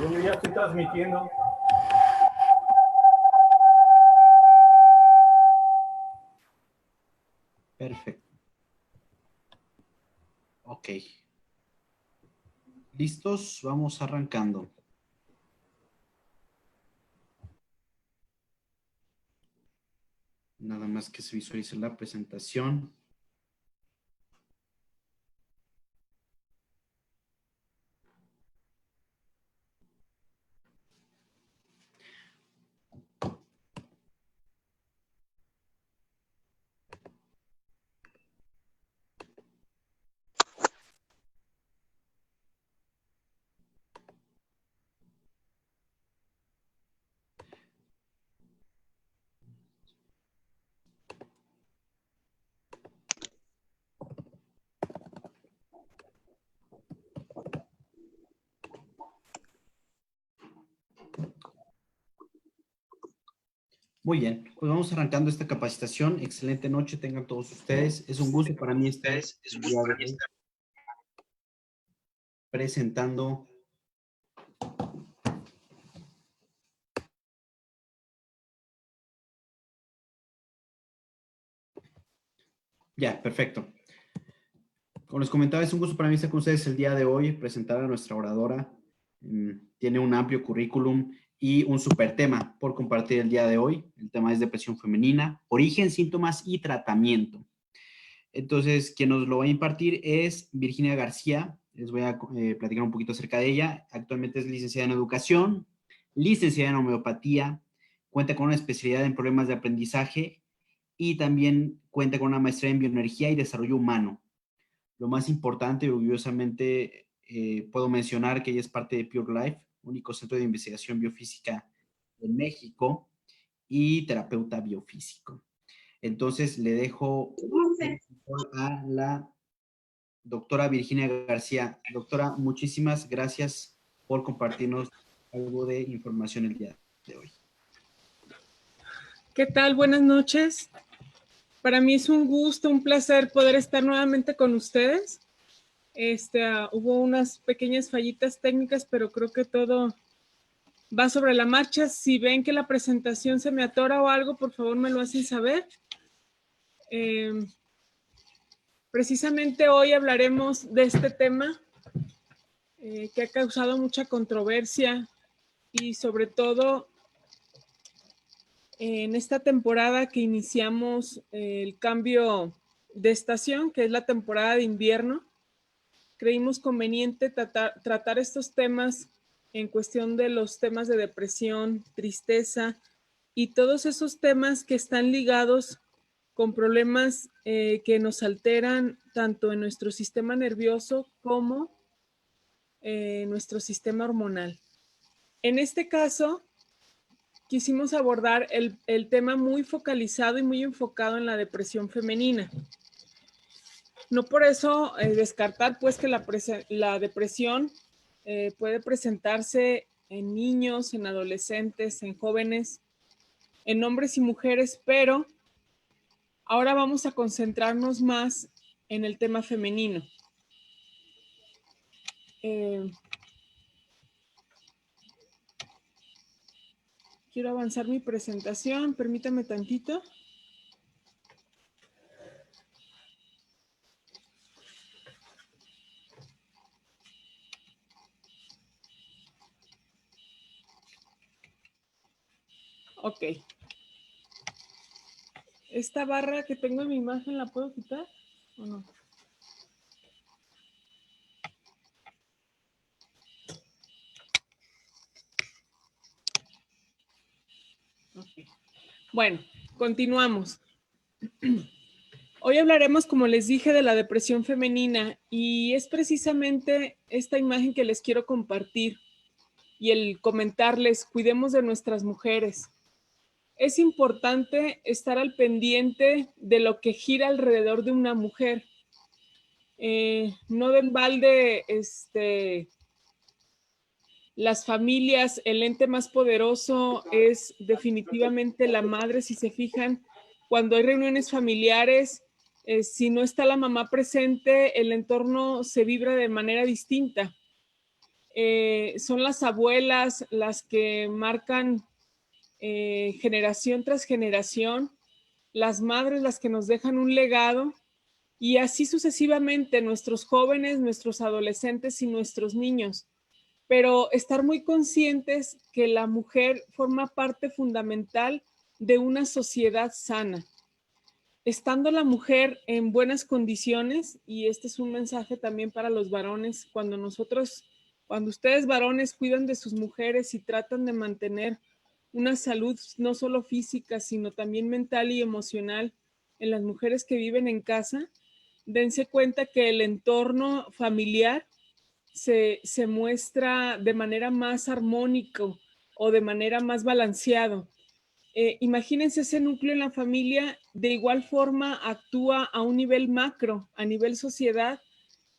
Yo ya estoy transmitiendo. Perfecto. Ok. ¿Listos? Vamos arrancando. Nada más que se visualice la presentación. Muy bien, pues vamos arrancando esta capacitación. Excelente noche tengan todos ustedes. Es un gusto para mí estar el día de hoy presentando ya, perfecto. Como les comentaba, es un gusto para mí estar con ustedes el día de hoy, presentar a nuestra oradora. Tiene un amplio currículum y un súper tema por compartir el día de hoy. El tema es depresión femenina, origen, síntomas y tratamiento. Entonces, quien nos lo va a impartir es Virginia García. Les voy a platicar un poquito acerca de ella. Actualmente es licenciada en educación, licenciada en homeopatía, cuenta con una especialidad en problemas de aprendizaje y también cuenta con una maestría en bioenergía y desarrollo humano. Lo más importante y orgullosamente puedo mencionar que ella es parte de Pure Life, único centro de investigación biofísica en México y terapeuta biofísico. Entonces le dejo a la doctora Virginia García. Doctora, muchísimas gracias por compartirnos algo de información el día de hoy. ¿Qué tal? Buenas noches. Para mí es un gusto, un placer poder estar nuevamente con ustedes. Hubo unas pequeñas fallitas técnicas, pero creo que todo va sobre la marcha. Si ven que la presentación se me atora o algo, por favor me lo hacen saber. Precisamente hoy hablaremos de este tema que ha causado mucha controversia y sobre todo en esta temporada que iniciamos el cambio de estación, que es la temporada de invierno. Creímos conveniente tratar estos temas en cuestión de los temas de depresión, tristeza y todos esos temas que están ligados con problemas que nos alteran tanto en nuestro sistema nervioso como nuestro sistema hormonal. En este caso, quisimos abordar el tema muy focalizado y muy enfocado en la depresión femenina. No por eso descartar pues que la depresión puede presentarse en niños, en adolescentes, en jóvenes, en hombres y mujeres, pero ahora vamos a concentrarnos más en el tema femenino. Quiero avanzar mi presentación, permítame tantito. Ok. ¿Esta barra que tengo en mi imagen la puedo quitar o no? Okay. Bueno, continuamos. Hoy hablaremos, como les dije, de la depresión femenina y es precisamente esta imagen que les quiero compartir y el comentarles, cuidemos de nuestras mujeres. Es importante estar al pendiente de lo que gira alrededor de una mujer. No de en balde, las familias, el ente más poderoso es definitivamente la madre. Si se fijan, cuando hay reuniones familiares, si no está la mamá presente, el entorno se vibra de manera distinta. son las abuelas las que marcan generación tras generación, las madres las que nos dejan un legado y así sucesivamente nuestros jóvenes, nuestros adolescentes y nuestros niños. Pero estar muy conscientes que la mujer forma parte fundamental de una sociedad sana. Estando la mujer en buenas condiciones, y este es un mensaje también para los varones, cuando ustedes varones cuidan de sus mujeres y tratan de mantener una salud no solo física, sino también mental y emocional en las mujeres que viven en casa, dense cuenta que el entorno familiar se muestra de manera más armónico o de manera más balanceado. Imagínense ese núcleo en la familia, de igual forma actúa a un nivel macro, a nivel sociedad,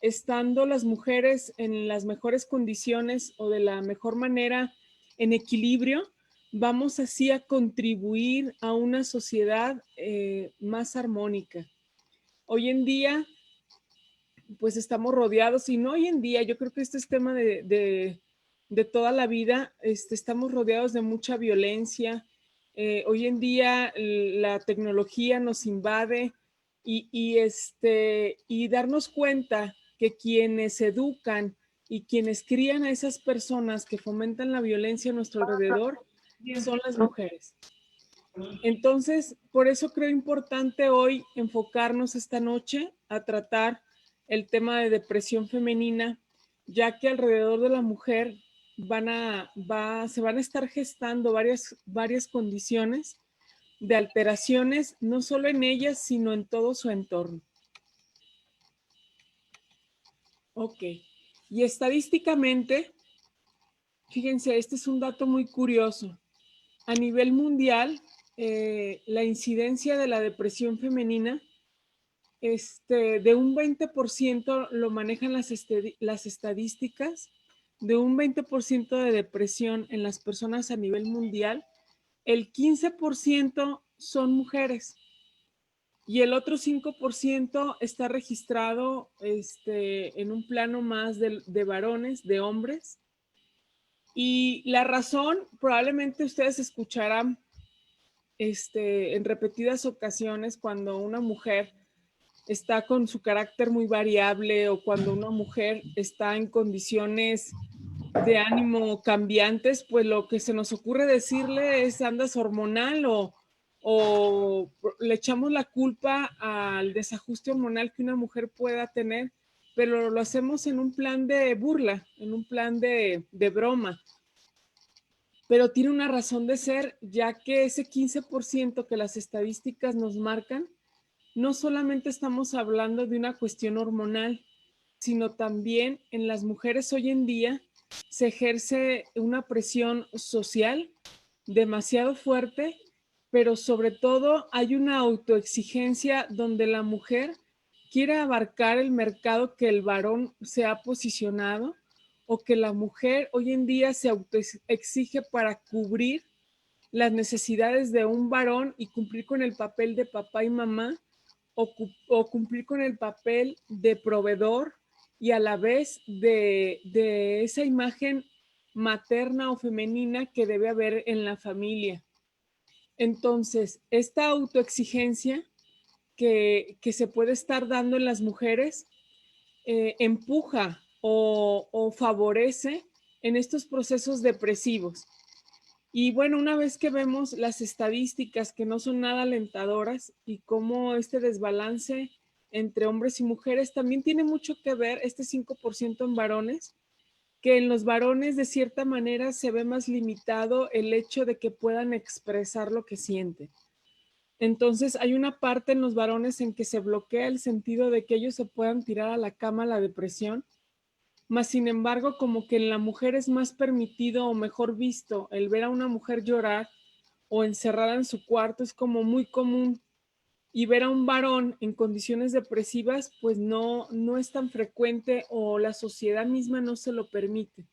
estando las mujeres en las mejores condiciones o de la mejor manera en equilibrio, vamos así a contribuir a una sociedad más armónica. Hoy en día, pues estamos rodeados, y no hoy en día, yo creo que este es tema de toda la vida, estamos rodeados de mucha violencia. Hoy en día la tecnología nos invade y darnos cuenta que quienes educan y quienes crían a esas personas que fomentan la violencia a nuestro alrededor son las mujeres. Entonces, por eso creo importante hoy enfocarnos esta noche a tratar el tema de depresión femenina, ya que alrededor de la mujer se van a estar gestando varias condiciones de alteraciones, no solo en ellas, sino en todo su entorno. Ok, y estadísticamente, fíjense, este es un dato muy curioso. A nivel mundial, la incidencia de la depresión femenina de un 20% lo manejan las estadísticas, de un 20% de depresión en las personas a nivel mundial, el 15% son mujeres y el otro 5% está registrado en un plano más de varones, de hombres. Y la razón, probablemente ustedes escucharán en repetidas ocasiones cuando una mujer está con su carácter muy variable o cuando una mujer está en condiciones de ánimo cambiantes, pues lo que se nos ocurre decirle es andas hormonal o le echamos la culpa al desajuste hormonal que una mujer pueda tener, pero lo hacemos en un plan de burla, en un plan de broma. Pero tiene una razón de ser, ya que ese 15% que las estadísticas nos marcan, no solamente estamos hablando de una cuestión hormonal, sino también en las mujeres hoy en día se ejerce una presión social demasiado fuerte, pero sobre todo hay una autoexigencia donde la mujer quiere abarcar el mercado que el varón se ha posicionado o que la mujer hoy en día se autoexige para cubrir las necesidades de un varón y cumplir con el papel de papá y mamá o cumplir con el papel de proveedor y a la vez de esa imagen materna o femenina que debe haber en la familia. Entonces, esta autoexigencia que se puede estar dando en las mujeres empuja o favorece en estos procesos depresivos. Y bueno, una vez que vemos las estadísticas que no son nada alentadoras y cómo este desbalance entre hombres y mujeres también tiene mucho que ver, este 5% en varones, que en los varones de cierta manera se ve más limitado el hecho de que puedan expresar lo que sienten. Entonces hay una parte en los varones en que se bloquea el sentido de que ellos se puedan tirar a la cama la depresión, mas sin embargo como que en la mujer es más permitido o mejor visto el ver a una mujer llorar o encerrada en su cuarto, es como muy común, y ver a un varón en condiciones depresivas pues no es tan frecuente o la sociedad misma no se lo permite.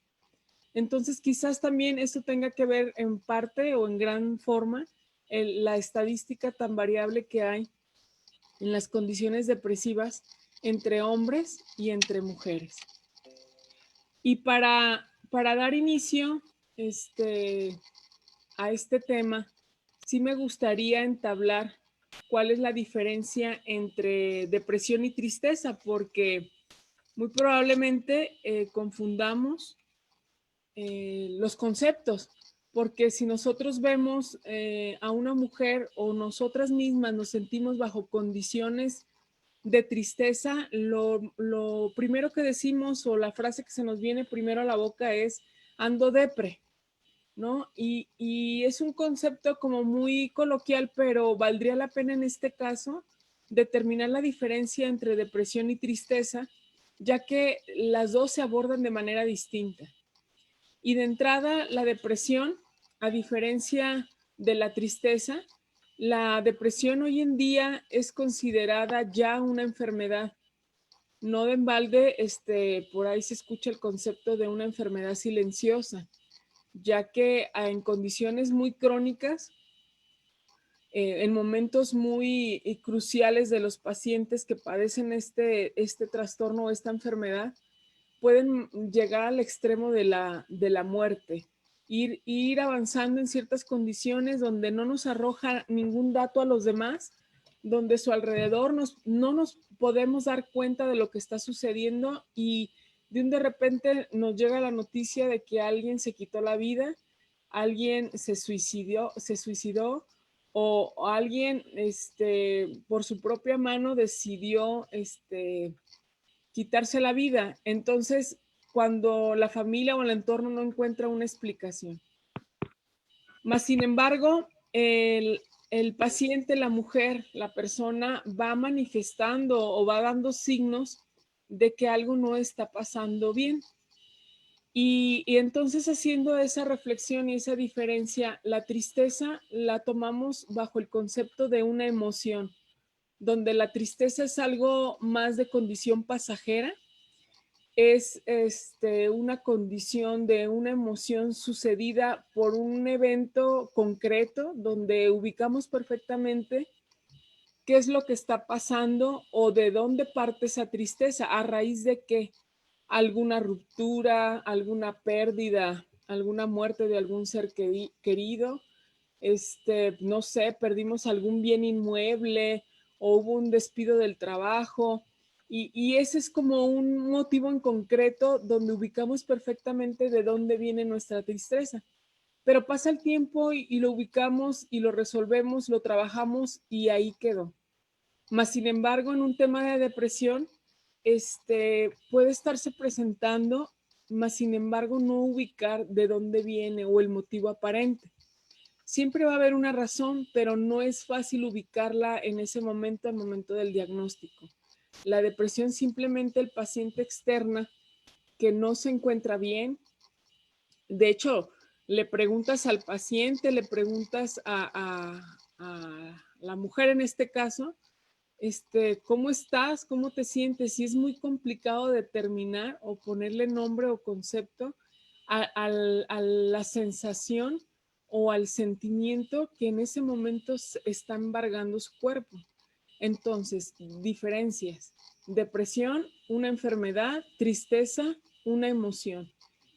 Entonces quizás también esto tenga que ver en parte o en gran forma la estadística tan variable que hay en las condiciones depresivas entre hombres y entre mujeres. Y para para dar inicio a este tema, sí me gustaría entablar cuál es la diferencia entre depresión y tristeza, porque muy probablemente confundamos los conceptos, porque si nosotros vemos a una mujer o nosotras mismas nos sentimos bajo condiciones de tristeza, lo primero que decimos o la frase que se nos viene primero a la boca es ando depre, ¿no? Y es un concepto como muy coloquial, pero valdría la pena en este caso determinar la diferencia entre depresión y tristeza, ya que las dos se abordan de manera distinta. Y de entrada, la depresión, a diferencia de la tristeza, la depresión hoy en día es considerada ya una enfermedad. No de embalde, por ahí se escucha el concepto de una enfermedad silenciosa, ya que en condiciones muy crónicas, en momentos muy cruciales de los pacientes que padecen este trastorno o esta enfermedad, pueden llegar al extremo de la muerte, ir avanzando en ciertas condiciones donde no nos arroja ningún dato a los demás, donde su alrededor no nos podemos dar cuenta de lo que está sucediendo y de repente nos llega la noticia de que alguien se quitó la vida, alguien se suicidó o alguien por su propia mano decidió quitarse la vida. Entonces, cuando la familia o el entorno no encuentra una explicación. Más sin embargo, el paciente, la mujer, la persona va manifestando o va dando signos de que algo no está pasando bien. Y entonces haciendo esa reflexión y esa diferencia, la tristeza la tomamos bajo el concepto de una emoción, donde la tristeza es algo más de condición pasajera, es una condición de una emoción sucedida por un evento concreto donde ubicamos perfectamente qué es lo que está pasando o de dónde parte esa tristeza, a raíz de qué, alguna ruptura, alguna pérdida, alguna muerte de algún ser querido, no sé, perdimos algún bien inmueble o hubo un despido del trabajo. Y ese es como un motivo en concreto donde ubicamos perfectamente de dónde viene nuestra tristeza. Pero pasa el tiempo y lo ubicamos y lo resolvemos, lo trabajamos y ahí quedó. Más sin embargo, en un tema de depresión, puede estarse presentando, más sin embargo, no ubicar de dónde viene o el motivo aparente. Siempre va a haber una razón, pero no es fácil ubicarla en ese momento, al momento del diagnóstico. La depresión simplemente el paciente externa que no se encuentra bien. De hecho, le preguntas al paciente, le preguntas a la mujer en este caso, ¿cómo estás? ¿Cómo te sientes? Y es muy complicado determinar o ponerle nombre o concepto a la sensación o al sentimiento que en ese momento está embargando su cuerpo. Entonces, diferencias. Depresión, una enfermedad; tristeza, una emoción.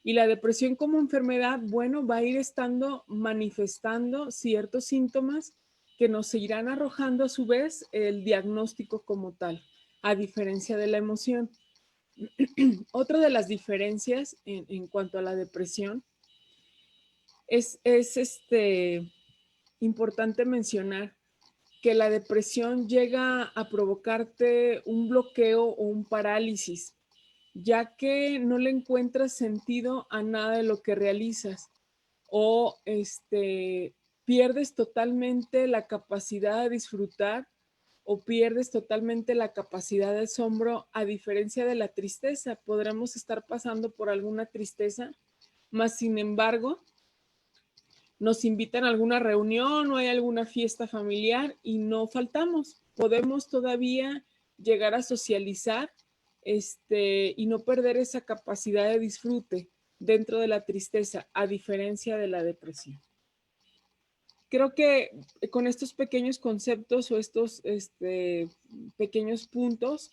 Y la depresión como enfermedad, bueno, va a ir estando manifestando ciertos síntomas que nos irán arrojando a su vez el diagnóstico como tal, a diferencia de la emoción. Otra de las diferencias en cuanto a la depresión es importante mencionar que la depresión llega a provocarte un bloqueo o un parálisis, ya que no le encuentras sentido a nada de lo que realizas o pierdes totalmente la capacidad de disfrutar o pierdes totalmente la capacidad de asombro, a diferencia de la tristeza. Podremos estar pasando por alguna tristeza, mas sin embargo, nos invitan a alguna reunión o hay alguna fiesta familiar y no faltamos. Podemos todavía llegar a socializar y no perder esa capacidad de disfrute dentro de la tristeza, a diferencia de la depresión. Creo que con estos pequeños conceptos o estos pequeños puntos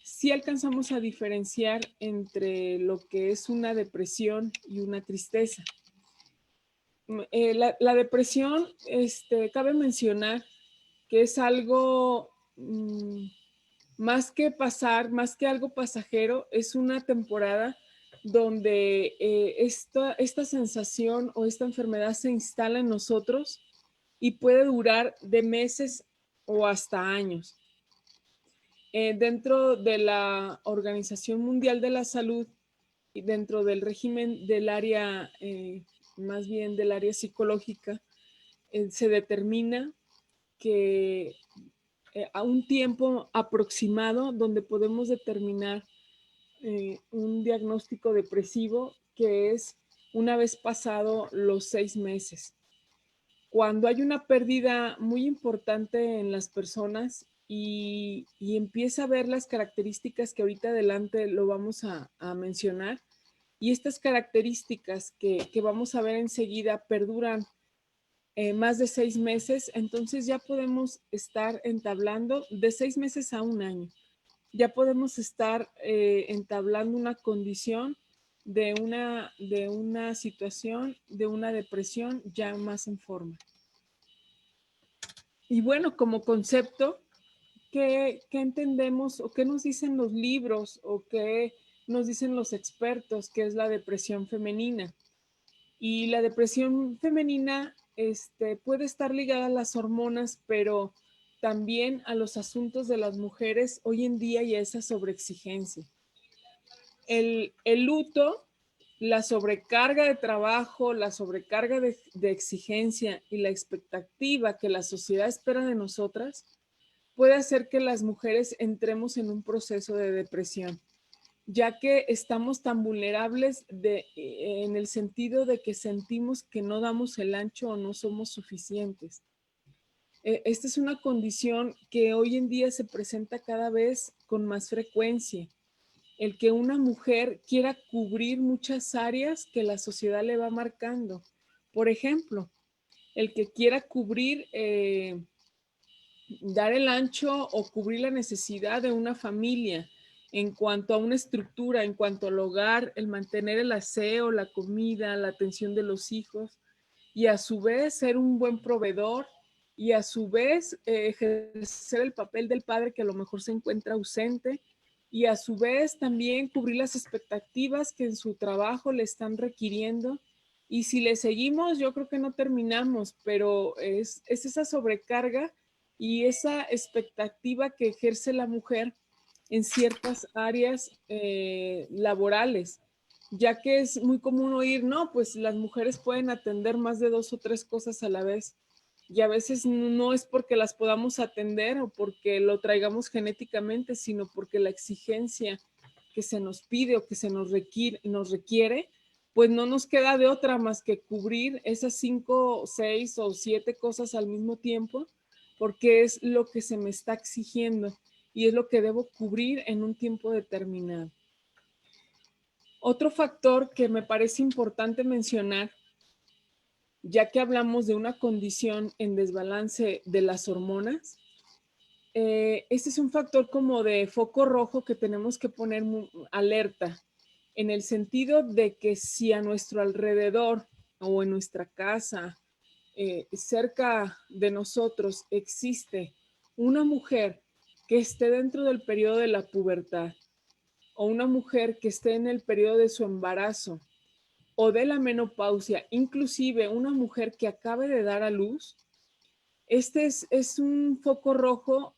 sí alcanzamos a diferenciar entre lo que es una depresión y una tristeza. La depresión, cabe mencionar que es algo más que pasar, más que algo pasajero, es una temporada donde esta sensación o esta enfermedad se instala en nosotros y puede durar de meses o hasta años. Dentro de la Organización Mundial de la Salud y dentro del régimen del área, más bien del área psicológica, se determina que a un tiempo aproximado donde podemos determinar un diagnóstico depresivo, que es una vez pasado los 6 meses. Cuando hay una pérdida muy importante en las personas y empieza a ver las características que ahorita adelante lo vamos a mencionar, y estas características que vamos a ver enseguida perduran más de 6 meses, entonces ya podemos estar entablando de 6 meses a un año. Ya podemos estar entablando una condición de una situación, de una depresión ya más en forma. Y bueno, como concepto, ¿qué entendemos o qué nos dicen los libros o qué nos dicen los expertos que es la depresión femenina? Y la depresión femenina puede estar ligada a las hormonas, pero también a los asuntos de las mujeres hoy en día y a esa sobreexigencia. El luto, la sobrecarga de trabajo, la sobrecarga de exigencia y la expectativa que la sociedad espera de nosotras puede hacer que las mujeres entremos en un proceso de depresión, ya que estamos tan vulnerables en el sentido de que sentimos que no damos el ancho o no somos suficientes. Esta es una condición que hoy en día se presenta cada vez con más frecuencia. El que una mujer quiera cubrir muchas áreas que la sociedad le va marcando. Por ejemplo, el que quiera cubrir, dar el ancho o cubrir la necesidad de una familia en cuanto a una estructura, en cuanto al hogar, el mantener el aseo, la comida, la atención de los hijos, y a su vez ser un buen proveedor, y a su vez ejercer el papel del padre que a lo mejor se encuentra ausente, y a su vez también cubrir las expectativas que en su trabajo le están requiriendo. Y si le seguimos, yo creo que no terminamos, pero es esa sobrecarga y esa expectativa que ejerce la mujer en ciertas áreas laborales, ya que es muy común oír, no, pues las mujeres pueden atender más de 2 o 3 cosas a la vez. Y a veces no es porque las podamos atender o porque lo traigamos genéticamente, sino porque la exigencia que se nos pide o que se nos requiere, pues no nos queda de otra más que cubrir esas 5, 6 o 7 cosas al mismo tiempo, porque es lo que se me está exigiendo y es lo que debo cubrir en un tiempo determinado. Otro factor que me parece importante mencionar, ya que hablamos de una condición en desbalance de las hormonas, este es un factor como de foco rojo que tenemos que poner alerta, en el sentido de que si a nuestro alrededor o en nuestra casa, cerca de nosotros existe una mujer que esté dentro del periodo de la pubertad o una mujer que esté en el periodo de su embarazo o de la menopausia, inclusive una mujer que acabe de dar a luz, es un foco rojo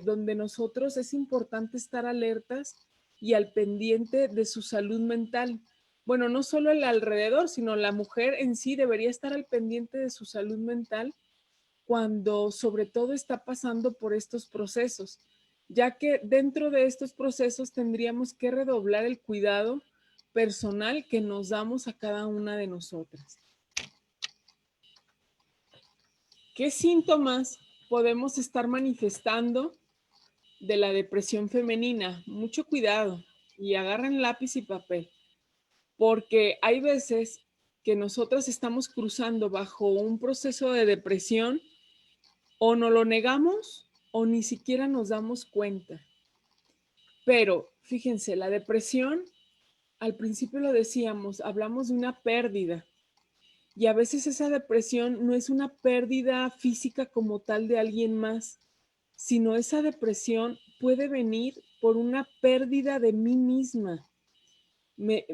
donde nosotros es importante estar alertas y al pendiente de su salud mental. Bueno, no solo el alrededor, sino la mujer en sí debería estar al pendiente de su salud mental cuando sobre todo está pasando por estos procesos, ya que dentro de estos procesos tendríamos que redoblar el cuidado personal que nos damos a cada una de nosotras. ¿Qué síntomas podemos estar manifestando de la depresión femenina? Mucho cuidado y agarren lápiz y papel, porque hay veces que nosotras estamos cruzando bajo un proceso de depresión o no lo negamos o ni siquiera nos damos cuenta. Pero fíjense, la depresión, al principio lo decíamos, hablamos de una pérdida. Y a veces esa depresión no es una pérdida física como tal de alguien más, sino esa depresión puede venir por una pérdida de mí misma. Me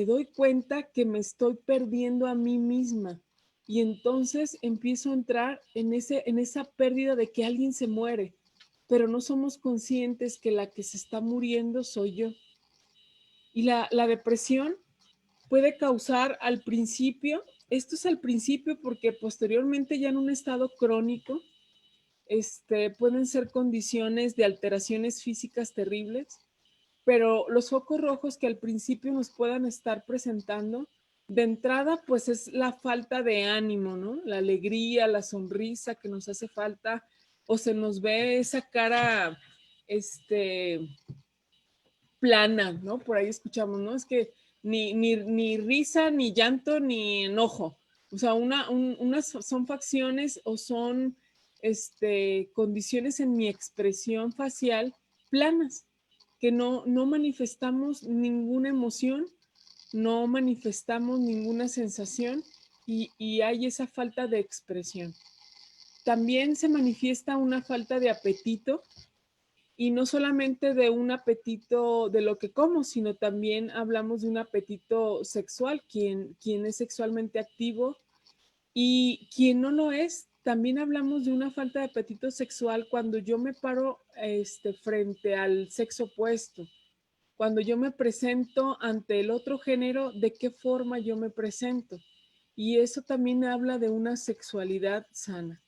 doy cuenta que me estoy perdiendo a mí misma y entonces empiezo a entrar en esa pérdida de que alguien se muere, pero no somos conscientes que la que se está muriendo soy yo. Y la depresión puede causar al principio, esto es al principio porque posteriormente ya en un estado crónico, pueden ser condiciones de alteraciones físicas terribles, pero los focos rojos que al principio nos puedan estar presentando, de entrada, pues es la falta de ánimo, ¿no? La alegría, la sonrisa que nos hace falta, o se nos ve esa cara, plana, ¿no? Por ahí escuchamos, ¿no? Es que ni risa, ni llanto, ni enojo. O sea, unas son facciones o son condiciones en mi expresión facial planas, que no manifestamos ninguna emoción, no manifestamos ninguna sensación y hay esa falta de expresión. También se manifiesta una falta de apetito y no solamente de un apetito de lo que como, sino también hablamos de un apetito sexual, quien es sexualmente activo y quien no lo es. También hablamos de una falta de apetito sexual cuando yo me paro frente al sexo opuesto, cuando yo me presento ante el otro género, de qué forma yo me presento. Y eso también habla de una sexualidad sana.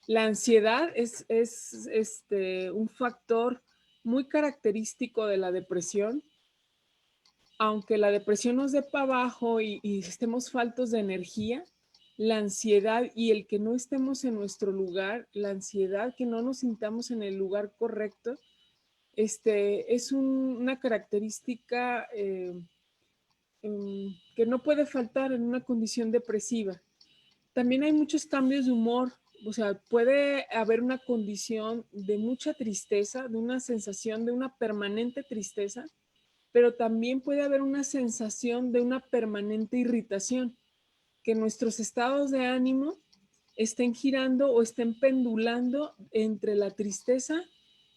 La ansiedad es un factor muy característico de la depresión. Aunque la depresión nos dé para abajo y estemos faltos de energía, la ansiedad y el que no estemos en nuestro lugar, la ansiedad, que no nos sintamos en el lugar correcto, es una característica que no puede faltar en una condición depresiva. También hay muchos cambios de humor, o sea, puede haber una condición de mucha tristeza, de una sensación de una permanente tristeza, pero también puede haber una sensación de una permanente irritación, que nuestros estados de ánimo estén girando o estén pendulando entre la tristeza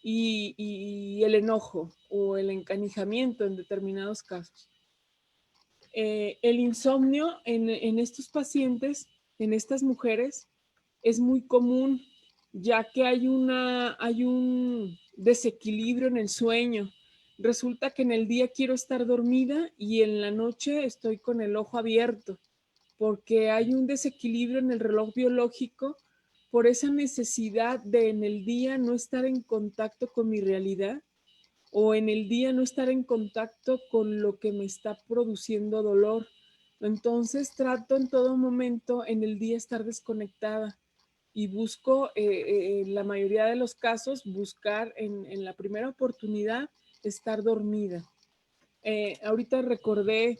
y el enojo o el encanijamiento en determinados casos. El insomnio en estos pacientes, en estas mujeres, es muy común, ya que hay un desequilibrio en el sueño. Resulta que en el día quiero estar dormida y en la noche estoy con el ojo abierto, porque hay un desequilibrio en el reloj biológico por esa necesidad de en el día no estar en contacto con mi realidad o en el día no estar en contacto con lo que me está produciendo dolor. Entonces trato en todo momento en el día estar desconectada y busco, en la mayoría de los casos, buscar en la primera oportunidad estar dormida. Ahorita recordé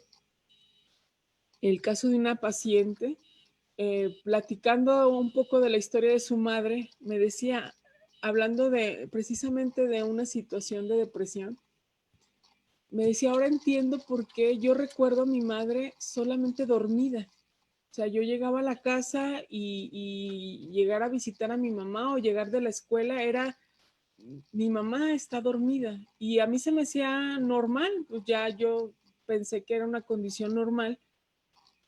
el caso de una paciente, platicando un poco de la historia de su madre, me decía, hablando precisamente de una situación de depresión, me decía, ahora entiendo por qué yo recuerdo a mi madre solamente dormida. O sea, yo llegaba a la casa y llegar a visitar a mi mamá o llegar de la escuela era, mi mamá está dormida. Y a mí se me hacía normal, pues ya yo pensé que era una condición normal.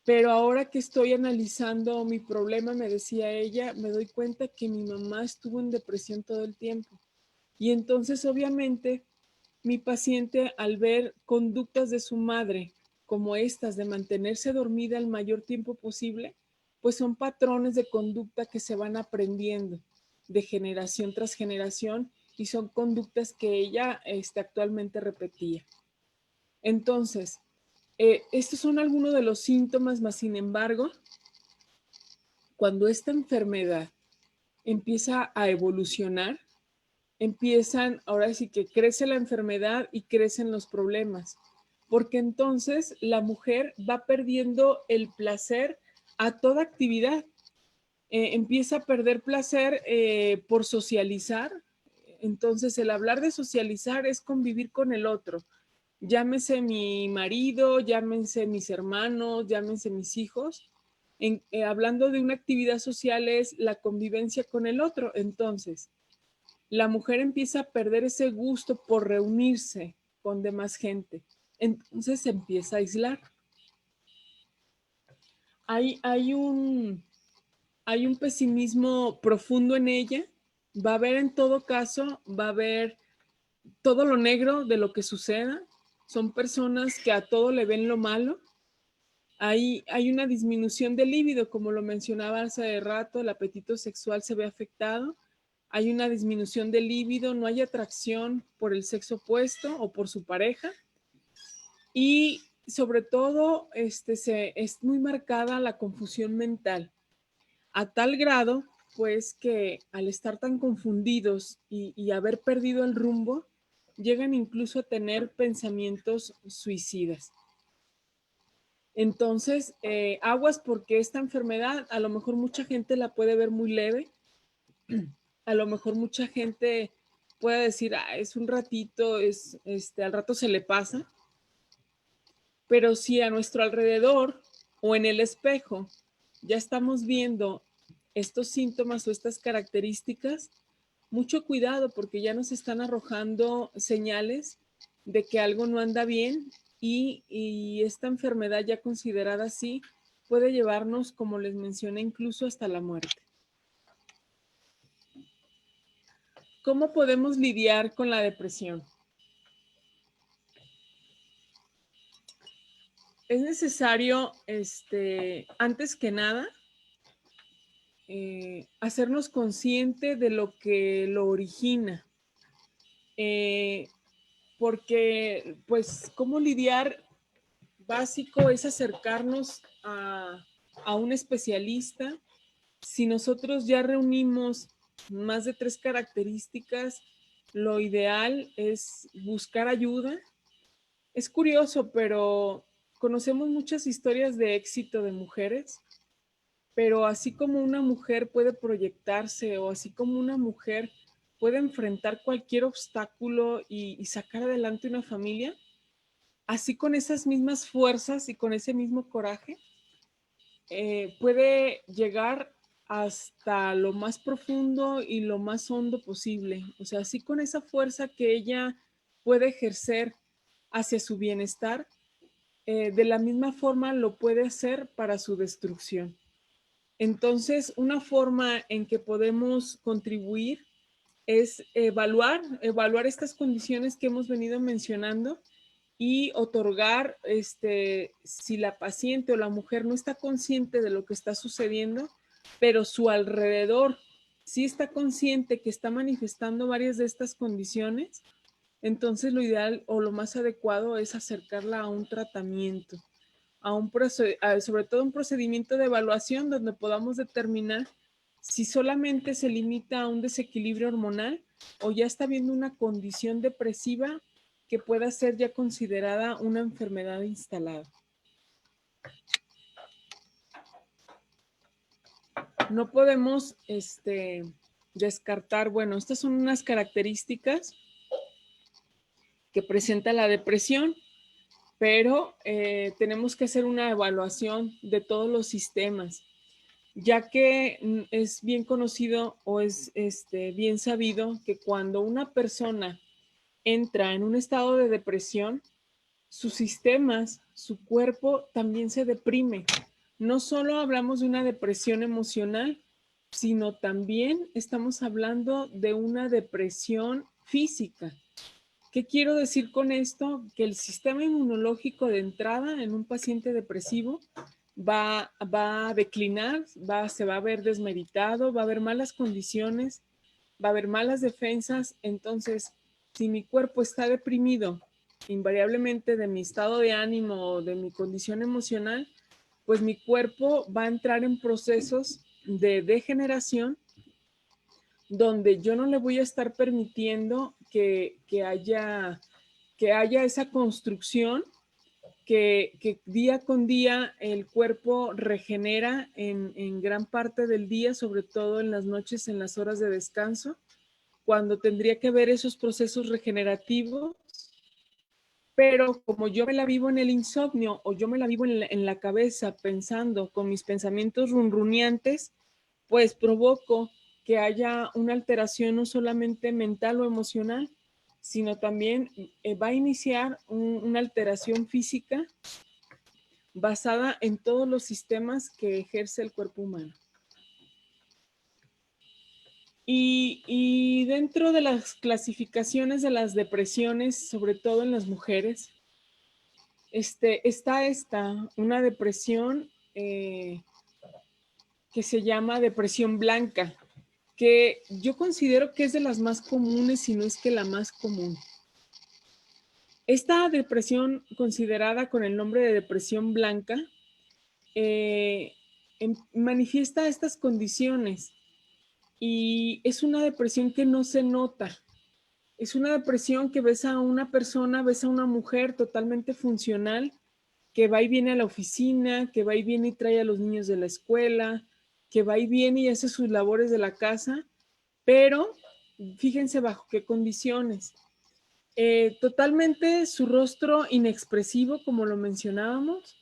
Pero ahora que estoy analizando mi problema, me decía ella, me doy cuenta que mi mamá estuvo en depresión todo el tiempo. Y entonces, obviamente, mi paciente, al ver conductas de su madre como estas de mantenerse dormida el mayor tiempo posible, pues son patrones de conducta que se van aprendiendo de generación tras generación y son conductas que ella actualmente repetía. Entonces, estos son algunos de los síntomas, más sin embargo, cuando esta enfermedad empieza a evolucionar, ahora sí que crece la enfermedad y crecen los problemas, porque entonces la mujer va perdiendo el placer a toda actividad. Empieza a perder placer por socializar, Entonces, el hablar de socializar es convivir con el otro. Llámese mi marido, llámense mis hermanos, llámense mis hijos. Hablando de una actividad social es la convivencia con el otro. Entonces, la mujer empieza a perder ese gusto por reunirse con demás gente. Entonces se empieza a aislar. Hay un pesimismo profundo en ella. Va a haber en todo caso, va a haber todo lo negro de lo que suceda. Son personas que a todo le ven lo malo. Hay una disminución del líbido, como lo mencionaba hace rato, el apetito sexual se ve afectado. Hay una disminución del líbido, no hay atracción por el sexo opuesto o por su pareja. Y sobre todo, es muy marcada la confusión mental, a tal grado, pues, que al estar tan confundidos y haber perdido el rumbo, llegan incluso a tener pensamientos suicidas. Entonces, aguas, porque esta enfermedad a lo mejor mucha gente la puede ver muy leve, a lo mejor mucha gente puede decir, es un ratito, al rato se le pasa, pero si a nuestro alrededor o en el espejo ya estamos viendo estos síntomas o estas características, mucho cuidado, porque ya nos están arrojando señales de que algo no anda bien, y esta enfermedad ya considerada así puede llevarnos, como les mencioné, incluso hasta la muerte. ¿Cómo podemos lidiar con la depresión? Es necesario, antes que nada, hacernos consciente de lo que lo origina. Porque, pues, ¿cómo lidiar? Básico es acercarnos a un especialista. Si nosotros ya reunimos más de 3 características, lo ideal es buscar ayuda. Es curioso, pero conocemos muchas historias de éxito de mujeres, pero así como una mujer puede proyectarse o así como una mujer puede enfrentar cualquier obstáculo y sacar adelante una familia, así con esas mismas fuerzas y con ese mismo coraje, puede llegar hasta lo más profundo y lo más hondo posible. O sea, así con esa fuerza que ella puede ejercer hacia su bienestar, de la misma forma lo puede hacer para su destrucción. Entonces, una forma en que podemos contribuir es evaluar estas condiciones que hemos venido mencionando y otorgar, si la paciente o la mujer no está consciente de lo que está sucediendo, pero su alrededor sí está consciente que está manifestando varias de estas condiciones, entonces lo ideal o lo más adecuado es acercarla a un tratamiento, sobre todo un procedimiento de evaluación donde podamos determinar si solamente se limita a un desequilibrio hormonal o ya está habiendo una condición depresiva que pueda ser ya considerada una enfermedad instalada. No podemos descartar, bueno, estas son unas características que presenta la depresión, pero tenemos que hacer una evaluación de todos los sistemas, ya que es bien conocido o es bien sabido que cuando una persona entra en un estado de depresión, sus sistemas, su cuerpo también se deprime. No solo hablamos de una depresión emocional, sino también estamos hablando de una depresión física. ¿Qué quiero decir con esto? Que el sistema inmunológico de entrada en un paciente depresivo va a declinar, se va a ver desmeritado, va a haber malas condiciones, va a haber malas defensas. Entonces, si mi cuerpo está deprimido, invariablemente de mi estado de ánimo o de mi condición emocional, pues mi cuerpo va a entrar en procesos de degeneración donde yo no le voy a estar permitiendo que haya esa construcción que día con día el cuerpo regenera en gran parte del día, sobre todo en las noches, en las horas de descanso. cuando tendría que haber esos procesos regenerativos, pero como yo me la vivo en el insomnio o yo me la vivo en la cabeza pensando con mis pensamientos runruneantes, pues provoco que haya una alteración no solamente mental o emocional, sino también va a iniciar una alteración física basada en todos los sistemas que ejerce el cuerpo humano. Y dentro de las clasificaciones de las depresiones, sobre todo en las mujeres, está una depresión que se llama depresión blanca, que yo considero que es de las más comunes, si no es que la más común. Esta depresión, considerada con el nombre de depresión blanca, manifiesta estas condiciones y es una depresión que no se nota. Es una depresión que ves a una persona, ves a una mujer totalmente funcional, que va y viene a la oficina, que va y viene y trae a los niños de la escuela, que va y viene y hace sus labores de la casa, pero fíjense bajo qué condiciones. Totalmente su rostro inexpresivo, como lo mencionábamos.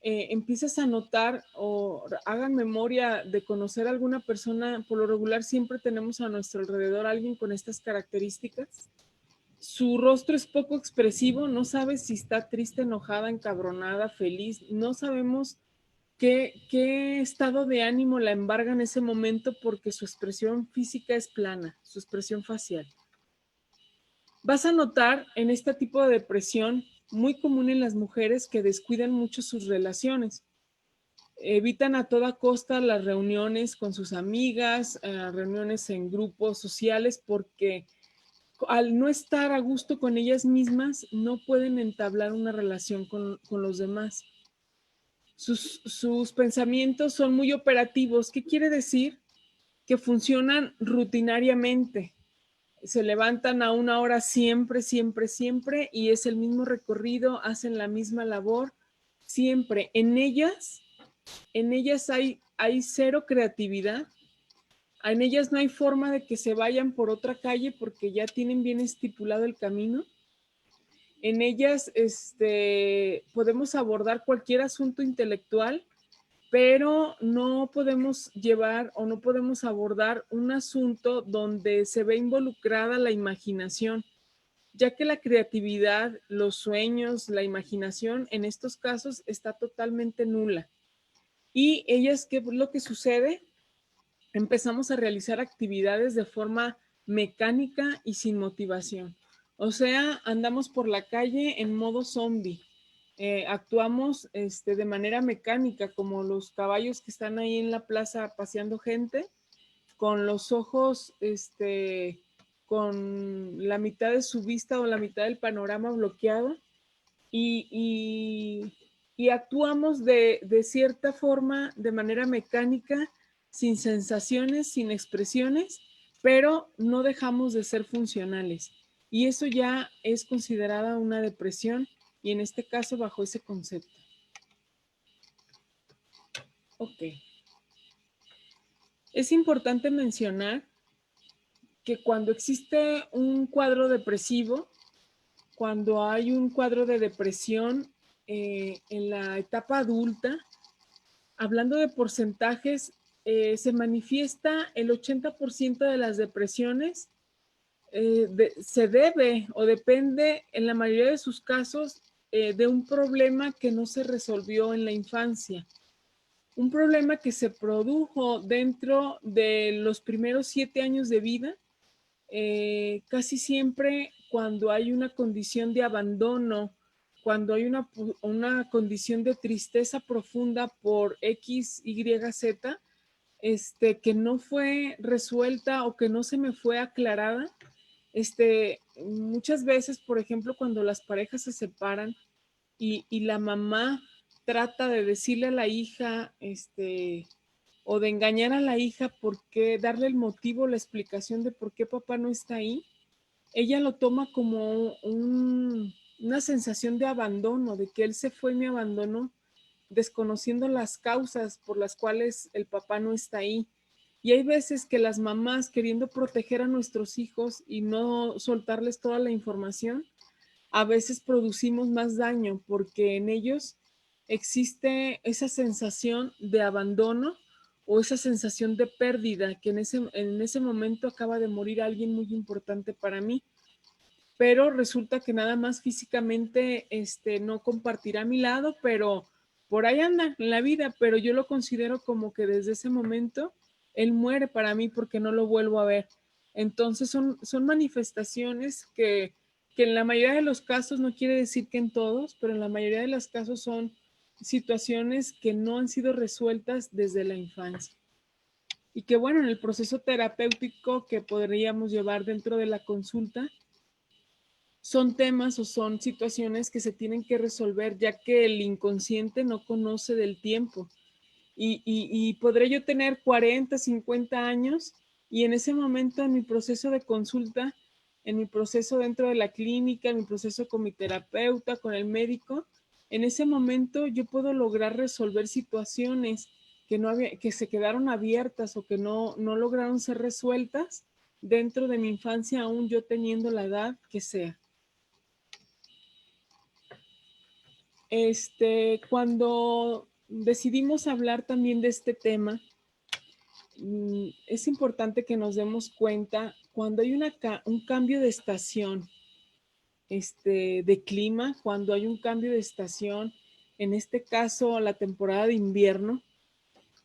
Empiezas a notar o hagan memoria de conocer a alguna persona, por lo regular siempre tenemos a nuestro alrededor a alguien con estas características. Su rostro es poco expresivo, no sabes si está triste, enojada, encabronada, feliz, no sabemos qué estado de ánimo la embarga en ese momento porque su expresión física es plana, su expresión facial. Vas a notar en este tipo de depresión muy común en las mujeres que descuidan mucho sus relaciones. Evitan a toda costa las reuniones con sus amigas, reuniones en grupos sociales, porque al no estar a gusto con ellas mismas, no pueden entablar una relación con los demás. Sus pensamientos son muy operativos. ¿Qué quiere decir? Que funcionan rutinariamente. Se levantan a una hora siempre, siempre, siempre, y es el mismo recorrido, hacen la misma labor, siempre. En ellas hay cero creatividad, en ellas no hay forma de que se vayan por otra calle porque ya tienen bien estipulado el camino. En ellas podemos abordar cualquier asunto intelectual, pero no podemos llevar o no podemos abordar un asunto donde se ve involucrada la imaginación, ya que la creatividad, los sueños, la imaginación en estos casos está totalmente nula. Y ellas, ¿qué es lo que sucede? Empezamos a realizar actividades de forma mecánica y sin motivación. O sea, andamos por la calle en modo zombie. Actuamos de manera mecánica, como los caballos que están ahí en la plaza paseando gente, con los ojos, con la mitad de su vista o la mitad del panorama bloqueado, y actuamos de cierta forma, de manera mecánica, sin sensaciones, sin expresiones, pero no dejamos de ser funcionales. Y eso ya es considerada una depresión, y en este caso bajo ese concepto. Ok. Es importante mencionar que cuando existe un cuadro depresivo, cuando hay un cuadro de depresión en la etapa adulta, hablando de porcentajes, se manifiesta el 80% de las depresiones, se debe o depende en la mayoría de sus casos de un problema que no se resolvió en la infancia. Un problema que se produjo dentro de los primeros 7 años de vida, casi siempre cuando hay una condición de abandono, cuando hay una condición de tristeza profunda por X, Y, Z, que no fue resuelta o que no se me fue aclarada. Muchas veces, por ejemplo, cuando las parejas se separan y la mamá trata de decirle a la hija, o de engañar a la hija, darle el motivo, la explicación de por qué papá no está ahí, ella lo toma como una sensación de abandono, de que él se fue y me abandonó, desconociendo las causas por las cuales el papá no está ahí. Y hay veces que las mamás, queriendo proteger a nuestros hijos y no soltarles toda la información, a veces producimos más daño porque en ellos existe esa sensación de abandono o esa sensación de pérdida, que en ese momento acaba de morir alguien muy importante para mí, pero resulta que nada más físicamente no compartirá a mi lado, pero por ahí anda en la vida, pero yo lo considero como que desde ese momento él muere para mí porque no lo vuelvo a ver. Entonces son manifestaciones que en la mayoría de los casos, no quiere decir que en todos, pero en la mayoría de los casos son situaciones que no han sido resueltas desde la infancia. Y que bueno, en el proceso terapéutico que podríamos llevar dentro de la consulta, son temas o son situaciones que se tienen que resolver ya que el inconsciente no conoce del tiempo. Y podré yo tener 40, 50 años y en ese momento en mi proceso de consulta, en mi proceso dentro de la clínica, en mi proceso con mi terapeuta, con el médico, en ese momento yo puedo lograr resolver situaciones que se quedaron abiertas o que no lograron ser resueltas dentro de mi infancia, aún yo teniendo la edad que sea. Cuando decidimos hablar también de este tema, es importante que nos demos cuenta cuando hay un cambio de estación, de clima, cuando hay un cambio de estación, en este caso la temporada de invierno.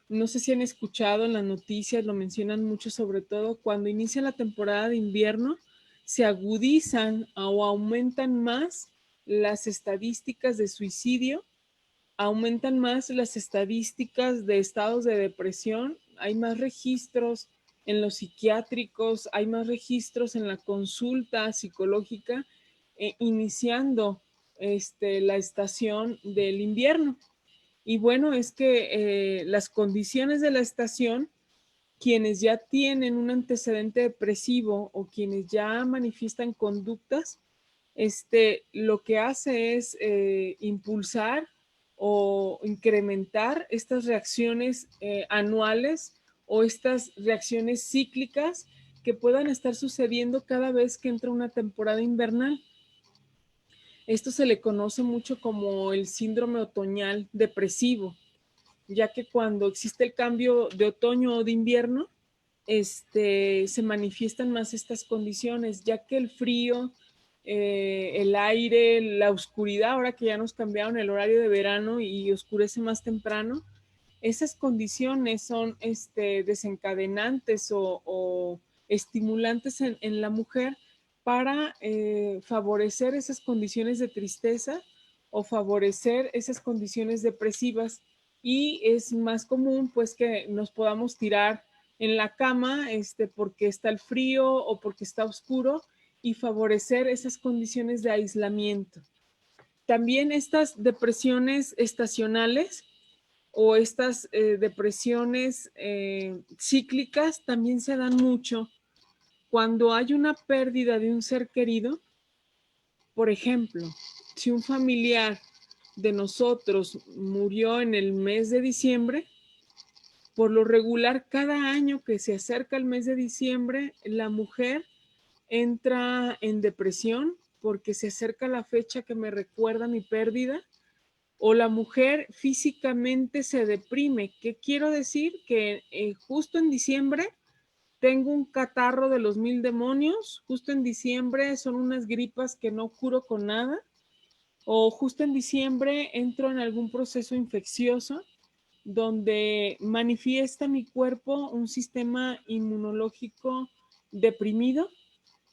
No sé si han escuchado en las noticias, lo mencionan mucho, sobre todo cuando inicia la temporada de invierno, se agudizan o aumentan más las estadísticas de suicidio, aumentan más las estadísticas de estados de depresión, hay más registros en los psiquiátricos, hay más registros en la consulta psicológica, iniciando la estación del invierno. Y bueno, es que las condiciones de la estación, quienes ya tienen un antecedente depresivo o quienes ya manifiestan conductas, lo que hace es impulsar o incrementar estas reacciones anuales o estas reacciones cíclicas que puedan estar sucediendo cada vez que entra una temporada invernal. Esto se le conoce mucho como el síndrome otoñal depresivo, ya que cuando existe el cambio de otoño o de invierno, se manifiestan más estas condiciones, ya que el frío, el aire, la oscuridad, ahora que ya nos cambiaron el horario de verano y oscurece más temprano, esas condiciones son desencadenantes o estimulantes en la mujer para favorecer esas condiciones de tristeza o favorecer esas condiciones depresivas. Y es más común pues que nos podamos tirar en la cama porque está el frío o porque está oscuro y favorecer esas condiciones de aislamiento. También estas depresiones estacionales o estas depresiones cíclicas también se dan mucho cuando hay una pérdida de un ser querido. Por ejemplo, si un familiar de nosotros murió en el mes de diciembre, por lo regular, cada año que se acerca el mes de diciembre, la mujer entra en depresión porque se acerca la fecha que me recuerda mi pérdida, o la mujer físicamente se deprime. ¿Qué quiero decir? Que justo en diciembre tengo un catarro de los 1000 demonios, justo en diciembre son unas gripas que no curo con nada, o justo en diciembre entro en algún proceso infeccioso donde manifiesta mi cuerpo un sistema inmunológico deprimido,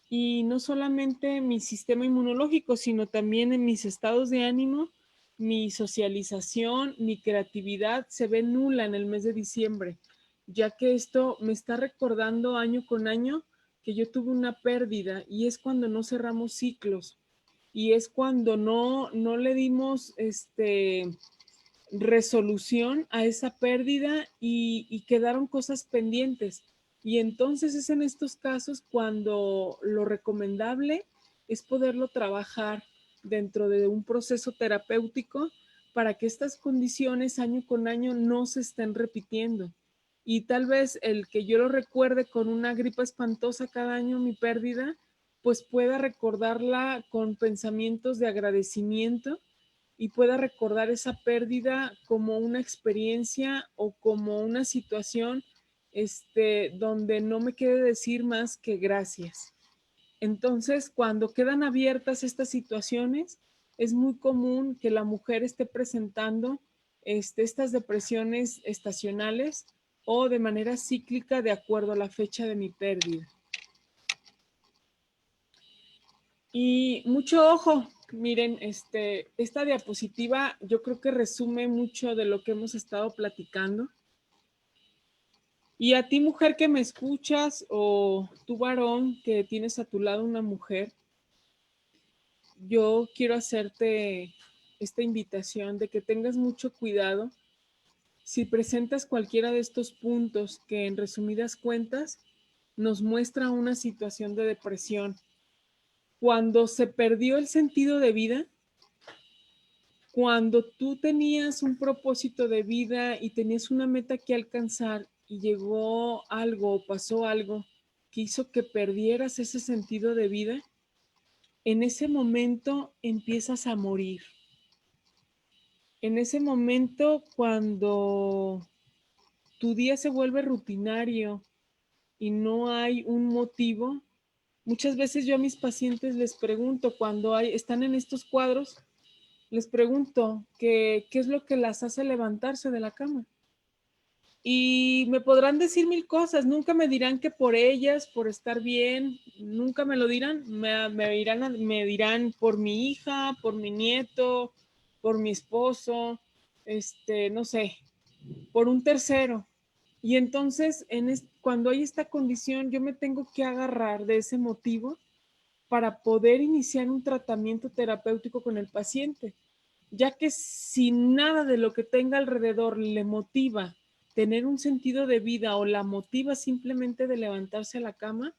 y no solamente mi sistema inmunológico, sino también en mis estados de ánimo, mi socialización, mi creatividad se ve nula en el mes de diciembre, ya que esto me está recordando año con año que yo tuve una pérdida, y es cuando no cerramos ciclos y es cuando no le dimos resolución a esa pérdida y quedaron cosas pendientes. Y entonces es en estos casos cuando lo recomendable es poderlo trabajar dentro de un proceso terapéutico para que estas condiciones año con año no se estén repitiendo. y tal vez el que yo lo recuerde con una gripa espantosa cada año, mi pérdida, pues pueda recordarla con pensamientos de agradecimiento y pueda recordar esa pérdida como una experiencia o como una situación donde no me quede decir más que gracias. Entonces, cuando quedan abiertas estas situaciones, es muy común que la mujer esté presentando estas depresiones estacionales o de manera cíclica de acuerdo a la fecha de mi pérdida. Y mucho ojo, miren, esta diapositiva yo creo que resume mucho de lo que hemos estado platicando. Y a ti, mujer que me escuchas, o tú, varón, que tienes a tu lado una mujer, yo quiero hacerte esta invitación de que tengas mucho cuidado si presentas cualquiera de estos puntos que en resumidas cuentas nos muestra una situación de depresión. Cuando se perdió el sentido de vida, cuando tú tenías un propósito de vida y tenías una meta que alcanzar y llegó algo o pasó algo que hizo que perdieras ese sentido de vida, en ese momento empiezas a morir. En ese momento, cuando tu día se vuelve rutinario y no hay un motivo, muchas veces yo a mis pacientes les pregunto, cuando están en estos cuadros, les pregunto qué es lo que las hace levantarse de la cama. Y me podrán decir mil cosas, nunca me dirán que por ellas, por estar bien, nunca me lo dirán, me dirán por mi hija, por mi nieto, por mi esposo, no sé, por un tercero. Y entonces, cuando hay esta condición, yo me tengo que agarrar de ese motivo para poder iniciar un tratamiento terapéutico con el paciente, ya que si nada de lo que tenga alrededor le motiva tener un sentido de vida o la motiva simplemente de levantarse a la cama,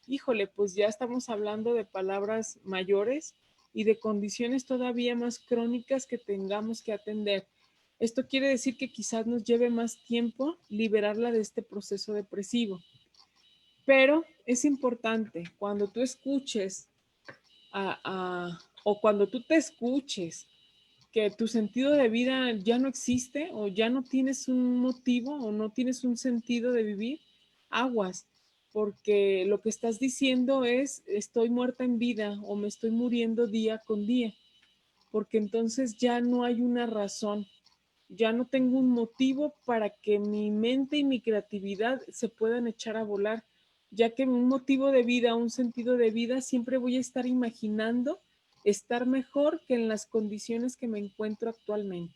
híjole, pues ya estamos hablando de palabras mayores y de condiciones todavía más crónicas que tengamos que atender. Esto quiere decir que quizás nos lleve más tiempo liberarla de este proceso depresivo. Pero es importante cuando tú escuches o cuando tú te escuches que tu sentido de vida ya no existe o ya no tienes un motivo o no tienes un sentido de vivir, aguas, porque lo que estás diciendo es estoy muerta en vida o me estoy muriendo día con día, porque entonces ya no hay una razón, ya no tengo un motivo para que mi mente y mi creatividad se puedan echar a volar, ya que un motivo de vida, un sentido de vida, siempre voy a estar imaginando estar mejor que en las condiciones que me encuentro actualmente.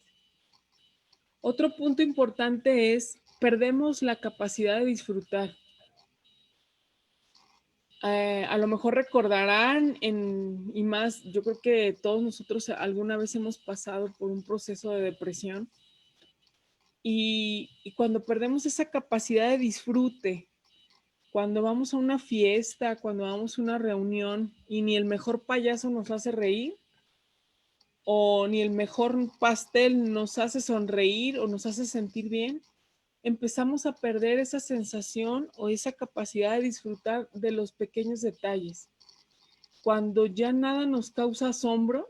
Otro punto importante es, perdemos la capacidad de disfrutar. A lo mejor recordarán, y más, yo creo que todos nosotros alguna vez hemos pasado por un proceso de depresión, y cuando perdemos esa capacidad de disfrute, cuando vamos a una fiesta, cuando vamos a una reunión y ni el mejor payaso nos hace reír, o ni el mejor pastel nos hace sonreír o nos hace sentir bien, empezamos a perder esa sensación o esa capacidad de disfrutar de los pequeños detalles. Cuando ya nada nos causa asombro,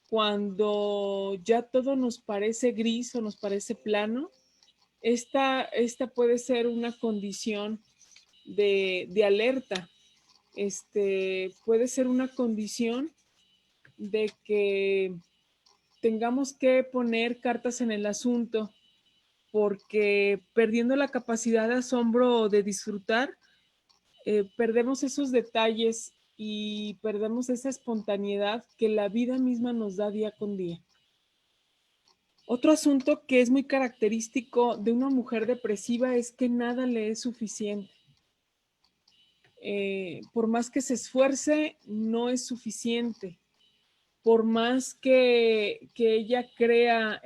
cuando ya todo nos parece gris o nos parece plano, esta puede ser una condición de alerta. Puede ser una condición de que tengamos que poner cartas en el asunto, porque perdiendo la capacidad de asombro o de disfrutar, perdemos esos detalles y perdemos esa espontaneidad que la vida misma nos da día con día. Otro asunto que es muy característico de una mujer depresiva es que nada le es suficiente. Por más que se esfuerce, no es suficiente. Por más que ella crea,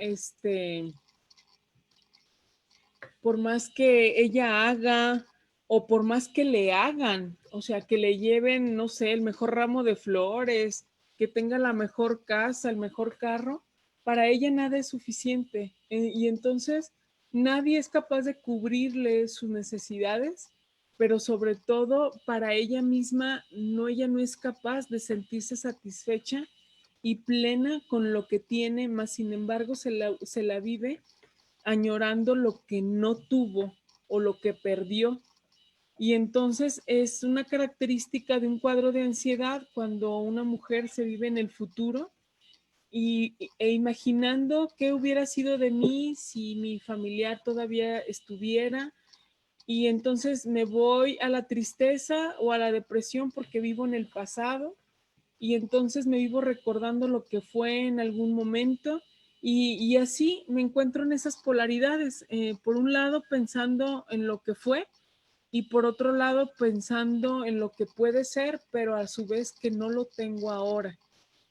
por más que ella haga o por más que le hagan, o sea, que le lleven, no sé, el mejor ramo de flores, que tenga la mejor casa, el mejor carro, para ella nada es suficiente. Y entonces nadie es capaz de cubrirle sus necesidades, pero sobre todo para ella misma, ella no es capaz de sentirse satisfecha y plena con lo que tiene, más sin embargo se la vive añorando lo que no tuvo o lo que perdió. Y entonces es una característica de un cuadro de ansiedad cuando una mujer se vive en el futuro e imaginando qué hubiera sido de mí si mi familiar todavía estuviera. Y entonces me voy a la tristeza o a la depresión porque vivo en el pasado y entonces me vivo recordando lo que fue en algún momento y así me encuentro en esas polaridades. Por un lado pensando en lo que fue y por otro lado pensando en lo que puede ser, pero a su vez que no lo tengo ahora.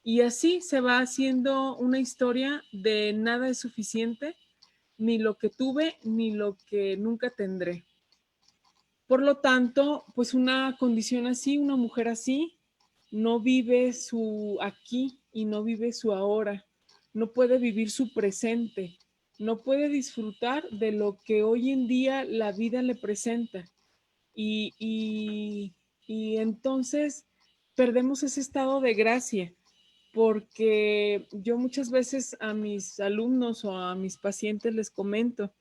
Y así se va haciendo una historia de nada es suficiente, ni lo que tuve, ni lo que nunca tendré. Por lo tanto, pues una condición así, una mujer así, no vive su aquí y no vive su ahora, no puede vivir su presente, no puede disfrutar de lo que hoy en día la vida le presenta. Y, y, y entonces perdemos ese estado de gracia, porque yo muchas veces a mis alumnos o a mis pacientes les comento,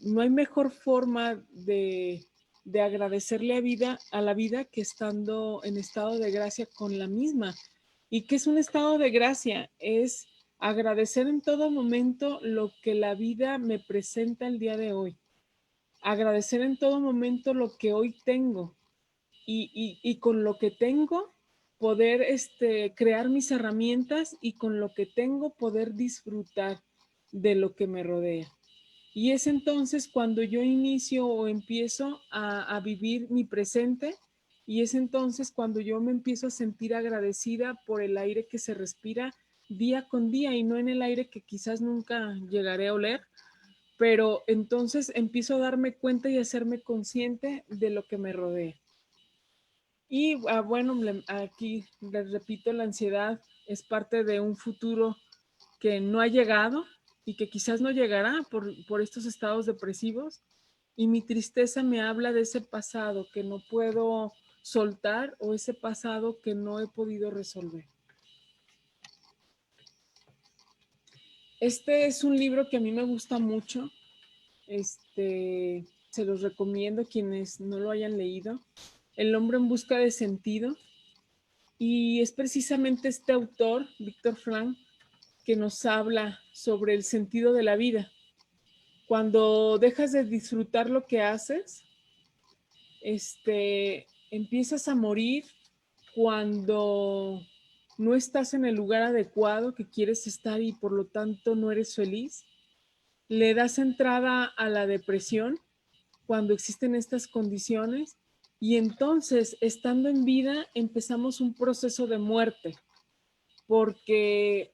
no hay mejor forma de agradecerle a la vida que estando en estado de gracia con la misma. ¿Y qué es un estado de gracia? Es agradecer en todo momento lo que la vida me presenta el día de hoy. Agradecer en todo momento lo que hoy tengo y con lo que tengo poder crear mis herramientas y con lo que tengo poder disfrutar de lo que me rodea. Y es entonces cuando yo inicio o empiezo a vivir mi presente y es entonces cuando yo me empiezo a sentir agradecida por el aire que se respira día con día y no en el aire que quizás nunca llegaré a oler, pero entonces empiezo a darme cuenta y a hacerme consciente de lo que me rodea. Y bueno, aquí les repito, la ansiedad es parte de un futuro que no ha llegado y que quizás no llegará por estos estados depresivos. Y mi tristeza me habla de ese pasado que no puedo soltar o ese pasado que no he podido resolver. Este es un libro que a mí me gusta mucho. Se los recomiendo a quienes no lo hayan leído. El hombre en busca de sentido. Y es precisamente este autor, Víctor Frank, que nos habla sobre el sentido de la vida. Cuando dejas de disfrutar lo que haces, empiezas a morir cuando no estás en el lugar adecuado que quieres estar y por lo tanto no eres feliz. Le das entrada a la depresión cuando existen estas condiciones y entonces, estando en vida, empezamos un proceso de muerte porque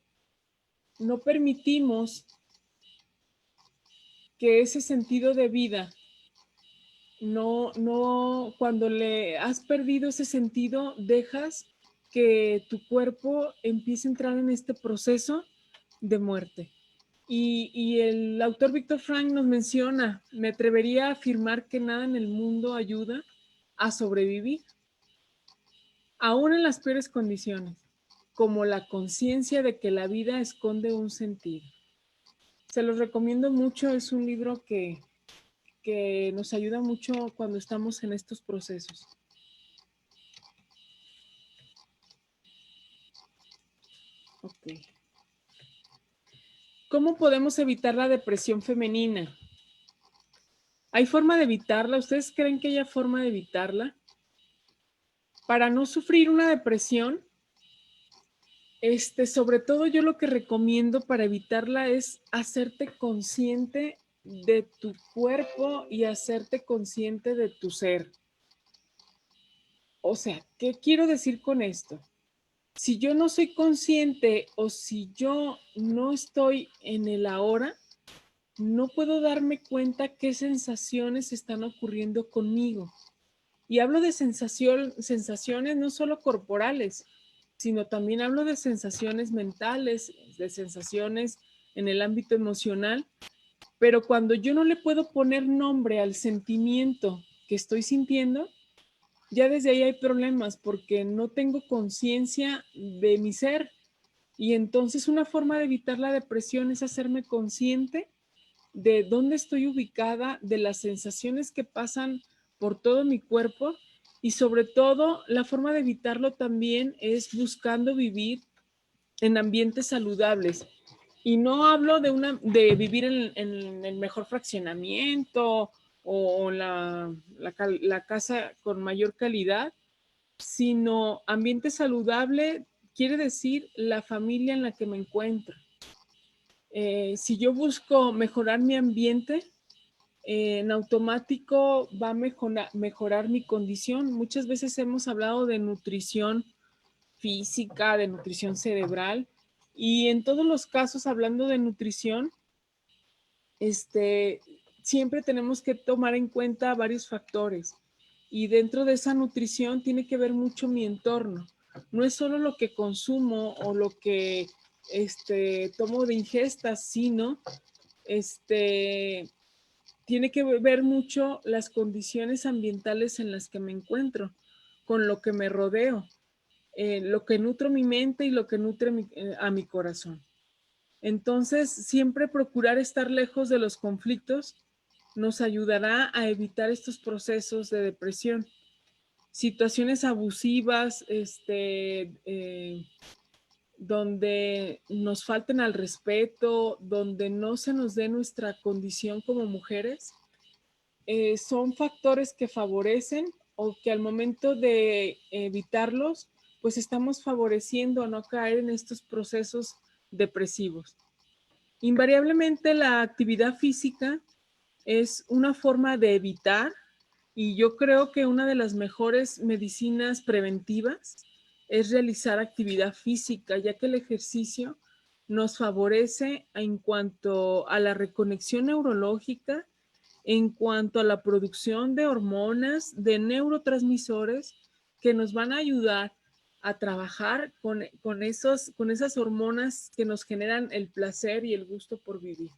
no permitimos que ese sentido de vida cuando le has perdido ese sentido, dejas que tu cuerpo empiece a entrar en este proceso de muerte. Y el autor Víctor Frank nos menciona, me atrevería a afirmar que nada en el mundo ayuda a sobrevivir, aún en las peores condiciones, como la conciencia de que la vida esconde un sentido. Se los recomiendo mucho, es un libro que nos ayuda mucho cuando estamos en estos procesos. Ok. ¿Cómo podemos evitar la depresión femenina? ¿Hay forma de evitarla? ¿Ustedes creen que haya forma de evitarla? Para no sufrir una depresión, sobre todo yo lo que recomiendo para evitarla es hacerte consciente de tu cuerpo y hacerte consciente de tu ser. O sea, ¿qué quiero decir con esto? Si yo no soy consciente o si yo no estoy en el ahora, no puedo darme cuenta qué sensaciones están ocurriendo conmigo. Y hablo de sensaciones no solo corporales, sino también hablo de sensaciones mentales, de sensaciones en el ámbito emocional, Pero cuando yo no le puedo poner nombre al sentimiento que estoy sintiendo, ya desde ahí hay problemas porque no tengo conciencia de mi ser. Y entonces una forma de evitar la depresión es hacerme consciente de dónde estoy ubicada, de las sensaciones que pasan por todo mi cuerpo y sobre todo la forma de evitarlo también es buscando vivir en ambientes saludables. Y no hablo de vivir en el mejor fraccionamiento o la casa con mayor calidad, sino ambiente saludable quiere decir la familia en la que me encuentro. Si yo busco mejorar mi ambiente, en automático va a mejorar mi condición. Muchas veces hemos hablado de nutrición física, de nutrición cerebral, y en todos los casos, hablando de nutrición, siempre tenemos que tomar en cuenta varios factores. Y dentro de esa nutrición tiene que ver mucho mi entorno. No es solo lo que consumo o lo que tomo de ingesta, sino tiene que ver mucho las condiciones ambientales en las que me encuentro, con lo que me rodeo, lo que nutro mi mente y lo que nutre a mi corazón. Entonces, siempre procurar estar lejos de los conflictos nos ayudará a evitar estos procesos de depresión. Situaciones abusivas, donde nos falten al respeto, donde no se nos dé nuestra condición como mujeres, son factores que favorecen o que al momento de evitarlos, pues estamos favoreciendo a no caer en estos procesos depresivos. Invariablemente la actividad física es una forma de evitar y yo creo que una de las mejores medicinas preventivas es realizar actividad física, ya que el ejercicio nos favorece en cuanto a la reconexión neurológica, en cuanto a la producción de hormonas, de neurotransmisores que nos van a ayudar a trabajar con esas hormonas que nos generan el placer y el gusto por vivir.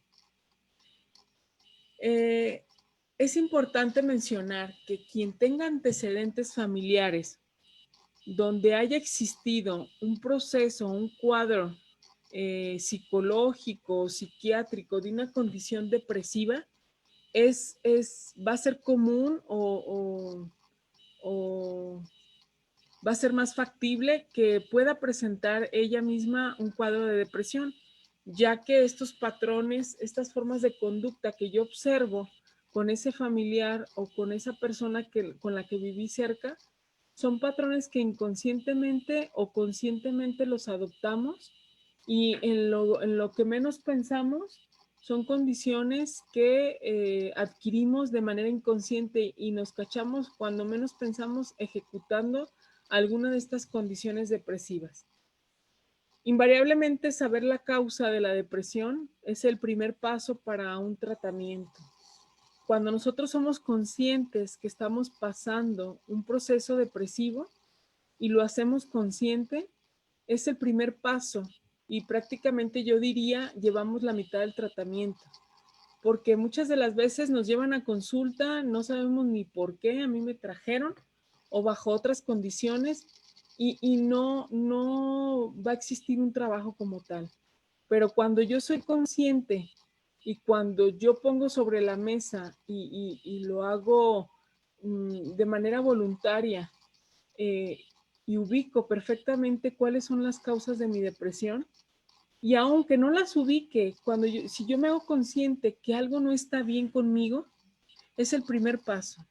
Es importante mencionar que quien tenga antecedentes familiares donde haya existido un proceso, un cuadro psicológico, psiquiátrico de una condición depresiva, va a ser común o va a ser más factible que pueda presentar ella misma un cuadro de depresión, ya que estos patrones, estas formas de conducta que yo observo con ese familiar o con esa persona con la que viví cerca, son patrones que inconscientemente o conscientemente los adoptamos y en lo que menos pensamos son condiciones que adquirimos de manera inconsciente y nos cachamos cuando menos pensamos ejecutando alguna de estas condiciones depresivas. Invariablemente saber la causa de la depresión es el primer paso para un tratamiento. Cuando nosotros somos conscientes que estamos pasando un proceso depresivo y lo hacemos consciente, es el primer paso y prácticamente yo diría llevamos la mitad del tratamiento, porque muchas de las veces nos llevan a consulta, no sabemos ni por qué, a mí me trajeron o bajo otras condiciones y no va a existir un trabajo como tal. Pero cuando yo soy consciente y cuando yo pongo sobre la mesa y lo hago de manera voluntaria y ubico perfectamente cuáles son las causas de mi depresión, y aunque no las ubique, si yo me hago consciente que algo no está bien conmigo, es el primer paso.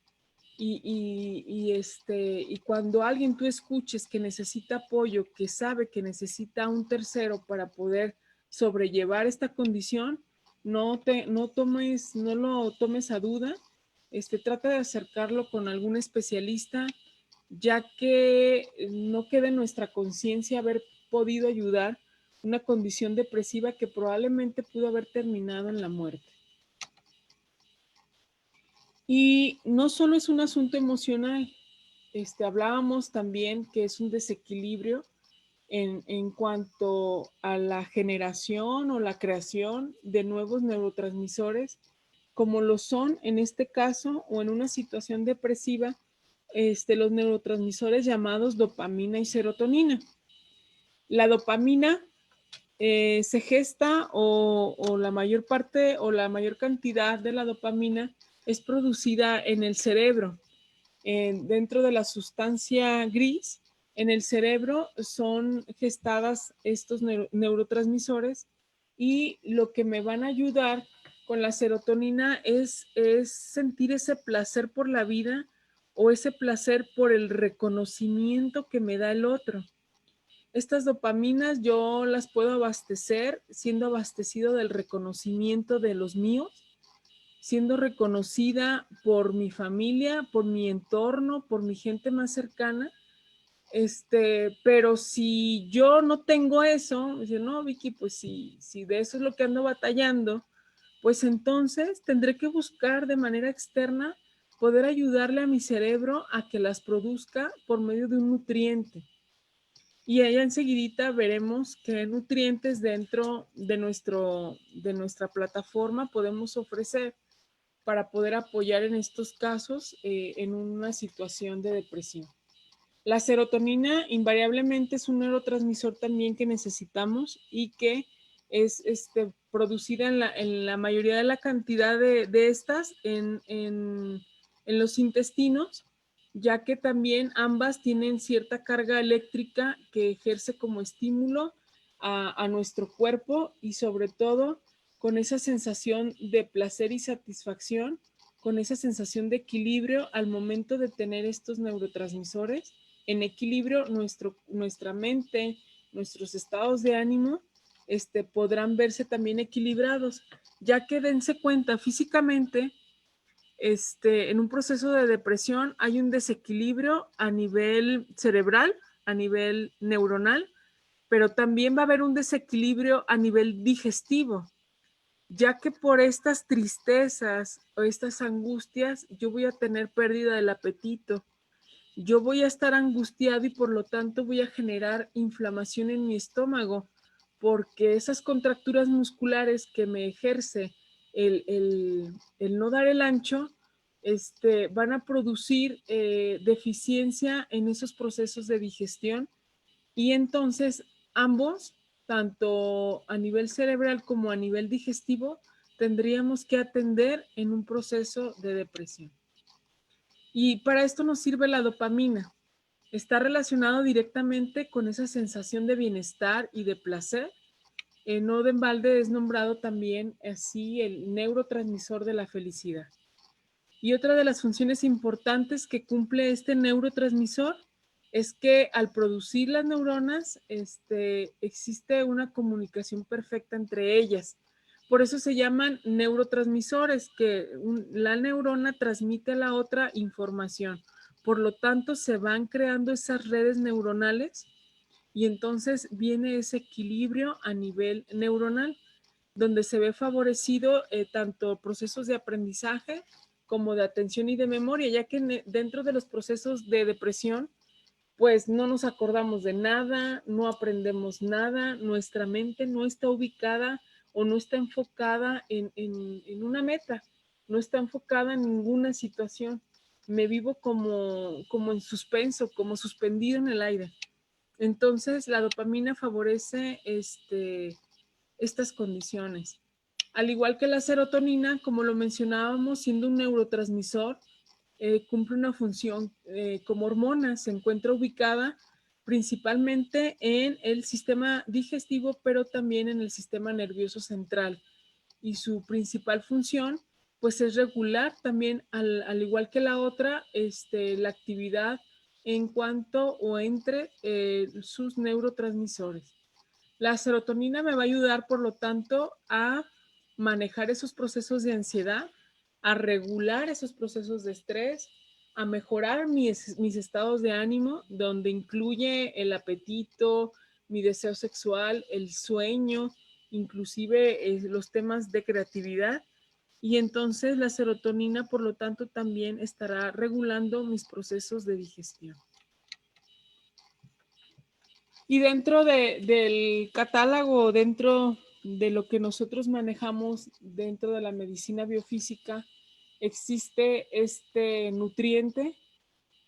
Y cuando alguien tú escuches que necesita apoyo, que sabe que necesita un tercero para poder sobrellevar esta condición, no lo tomes a duda, trata de acercarlo con algún especialista, ya que no quede en nuestra conciencia haber podido ayudar una condición depresiva que probablemente pudo haber terminado en la muerte. Y no solo es un asunto emocional, hablábamos también que es un desequilibrio en cuanto a la generación o la creación de nuevos neurotransmisores, como lo son en este caso o en una situación depresiva, los neurotransmisores llamados dopamina y serotonina. La dopamina se gesta o la mayor parte o la mayor cantidad de la dopamina es producida en el cerebro, dentro de la sustancia gris. En el cerebro son gestadas estos neurotransmisores y lo que me van a ayudar con la serotonina es sentir ese placer por la vida o ese placer por el reconocimiento que me da el otro. Estas dopaminas yo las puedo abastecer siendo abastecido del reconocimiento de los míos, siendo reconocida por mi familia, por mi entorno, por mi gente más cercana. Pero si yo no tengo eso, dice, no, Vicky, pues si de eso es lo que ando batallando, pues entonces tendré que buscar de manera externa poder ayudarle a mi cerebro a que las produzca por medio de un nutriente. Y allá enseguidita veremos qué nutrientes dentro de nuestra plataforma podemos ofrecer para poder apoyar en estos casos en una situación de depresión. La serotonina invariablemente es un neurotransmisor también que necesitamos y que es producida en la mayoría de la cantidad de estas en los intestinos, ya que también ambas tienen cierta carga eléctrica que ejerce como estímulo a nuestro cuerpo y sobre todo con esa sensación de placer y satisfacción, con esa sensación de equilibrio al momento de tener estos neurotransmisores en equilibrio, nuestra mente, nuestros estados de ánimo, podrán verse también equilibrados, ya que dense cuenta físicamente, en un proceso de depresión hay un desequilibrio a nivel cerebral, a nivel neuronal, pero también va a haber un desequilibrio a nivel digestivo, ya que por estas tristezas o estas angustias yo voy a tener pérdida del apetito, yo voy a estar angustiado y por lo tanto voy a generar inflamación en mi estómago, porque esas contracturas musculares que me ejerce el no dar el ancho, van a producir deficiencia en esos procesos de digestión y entonces ambos, tanto a nivel cerebral como a nivel digestivo, tendríamos que atender en un proceso de depresión. Y para esto nos sirve la dopamina. Está relacionado directamente con esa sensación de bienestar y de placer. No de embalde es nombrado también así el neurotransmisor de la felicidad. Y otra de las funciones importantes que cumple este neurotransmisor es que al producir las neuronas existe una comunicación perfecta entre ellas. Por eso se llaman neurotransmisores, que la neurona transmite a la otra información. Por lo tanto, se van creando esas redes neuronales y entonces viene ese equilibrio a nivel neuronal, donde se ve favorecido tanto procesos de aprendizaje como de atención y de memoria, ya que dentro de los procesos de depresión, pues no nos acordamos de nada, no aprendemos nada, nuestra mente no está ubicada o no está enfocada en una meta, no está enfocada en ninguna situación. Me vivo como en suspenso, como suspendido en el aire. Entonces, la dopamina favorece estas condiciones. Al igual que la serotonina, como lo mencionábamos, siendo un neurotransmisor, cumple una función como hormona, se encuentra ubicada principalmente en el sistema digestivo, pero también en el sistema nervioso central. Y su principal función, pues es regular también, al igual que la otra, la actividad en cuanto o entre sus neurotransmisores. La serotonina me va a ayudar, por lo tanto, a manejar esos procesos de ansiedad, a regular esos procesos de estrés, a mejorar mis estados de ánimo, donde incluye el apetito, mi deseo sexual, el sueño, inclusive los temas de creatividad. Y entonces la serotonina, por lo tanto, también estará regulando mis procesos de digestión. Y dentro del catálogo, dentro de lo que nosotros manejamos dentro de la medicina biofísica, existe este nutriente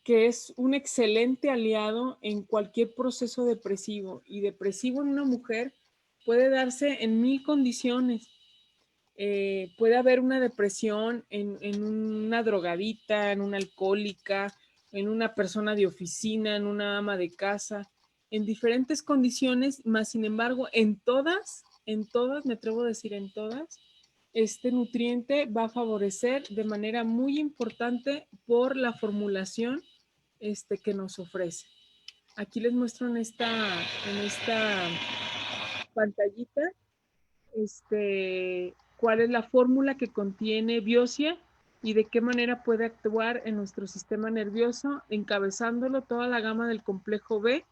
que es un excelente aliado en cualquier proceso depresivo. Y depresivo en una mujer puede darse en 1000 condiciones. Puede haber una depresión en una drogadita, en una alcohólica, en una persona de oficina, en una ama de casa, en diferentes condiciones, más sin embargo, en todas, me atrevo a decir en todas, este nutriente va a favorecer de manera muy importante por la formulación que nos ofrece. Aquí les muestro en esta pantallita cuál es la fórmula que contiene Biosia y de qué manera puede actuar en nuestro sistema nervioso, encabezándolo toda la gama del complejo B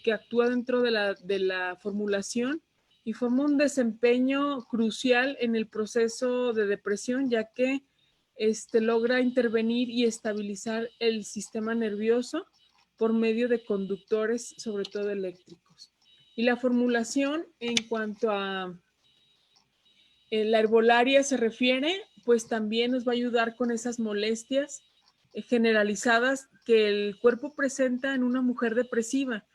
que actúa dentro de la formulación y forma un desempeño crucial en el proceso de depresión, ya que logra intervenir y estabilizar el sistema nervioso por medio de conductores, sobre todo eléctricos. Y la formulación en cuanto a la herbolaria se refiere, pues también nos va a ayudar con esas molestias generalizadas que el cuerpo presenta en una mujer depresiva,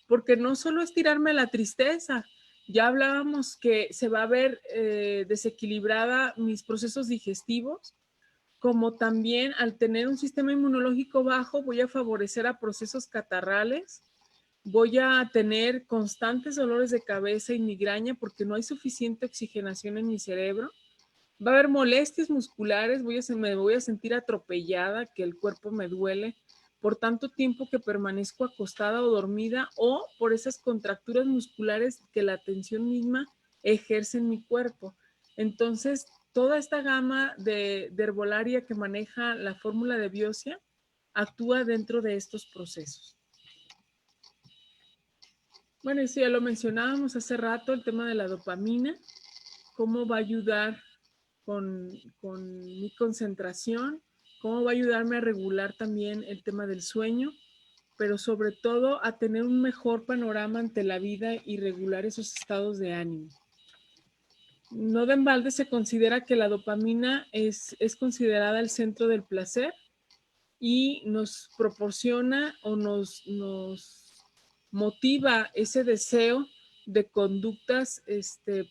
porque no solo es tirarme la tristeza, ya hablábamos que se va a ver desequilibrada mis procesos digestivos, como también al tener un sistema inmunológico bajo voy a favorecer a procesos catarrales, voy a tener constantes dolores de cabeza y migraña porque no hay suficiente oxigenación en mi cerebro. Va a haber molestias musculares, me voy a sentir atropellada, que el cuerpo me duele por tanto tiempo que permanezco acostada o dormida o por esas contracturas musculares que la tensión misma ejerce en mi cuerpo. Entonces, toda esta gama de herbolaria que maneja la fórmula de Biosia actúa dentro de estos procesos. Bueno, eso ya lo mencionábamos hace rato, el tema de la dopamina, cómo va a ayudar con mi concentración, cómo va a ayudarme a regular también el tema del sueño, pero sobre todo a tener un mejor panorama ante la vida y regular esos estados de ánimo. No de embalde se considera que la dopamina es considerada el centro del placer y nos proporciona o nos motiva ese deseo de conductas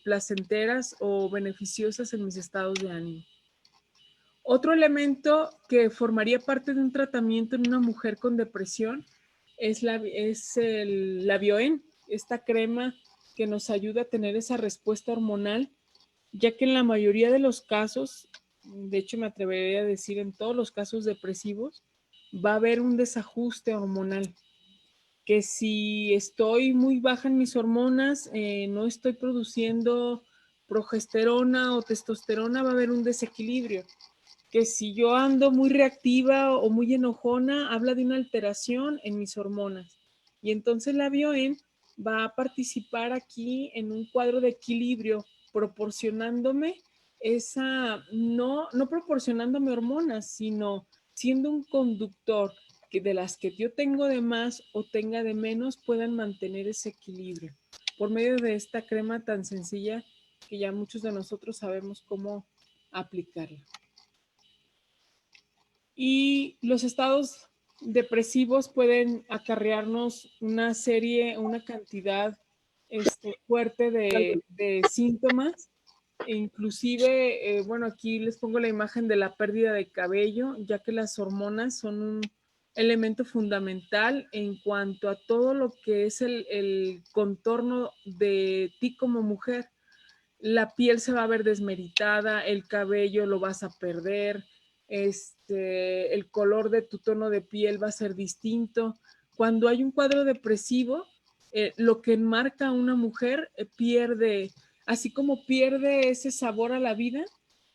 placenteras o beneficiosas en mis estados de ánimo. Otro elemento que formaría parte de un tratamiento en una mujer con depresión es la Bioen, esta crema que nos ayuda a tener esa respuesta hormonal, ya que en la mayoría de los casos, de hecho me atrevería a decir en todos los casos depresivos, va a haber un desajuste hormonal, que si estoy muy baja en mis hormonas, no estoy produciendo progesterona o testosterona, va a haber un desequilibrio. Que si yo ando muy reactiva o muy enojona, habla de una alteración en mis hormonas. Y entonces la Bioen va a participar aquí en un cuadro de equilibrio, proporcionándome no proporcionándome hormonas, sino siendo un conductor que de las que yo tengo de más o tenga de menos puedan mantener ese equilibrio por medio de esta crema tan sencilla que ya muchos de nosotros sabemos cómo aplicarla. Y los estados depresivos pueden acarrearnos una cantidad fuerte de síntomas. E inclusive, bueno, aquí les pongo la imagen de la pérdida de cabello, ya que las hormonas son un elemento fundamental en cuanto a todo lo que es el contorno de ti como mujer. La piel se va a ver desmeritada, el cabello lo vas a perder, el color de tu tono de piel va a ser distinto. Cuando hay un cuadro depresivo, lo que enmarca a una mujer pierde, así como pierde ese sabor a la vida,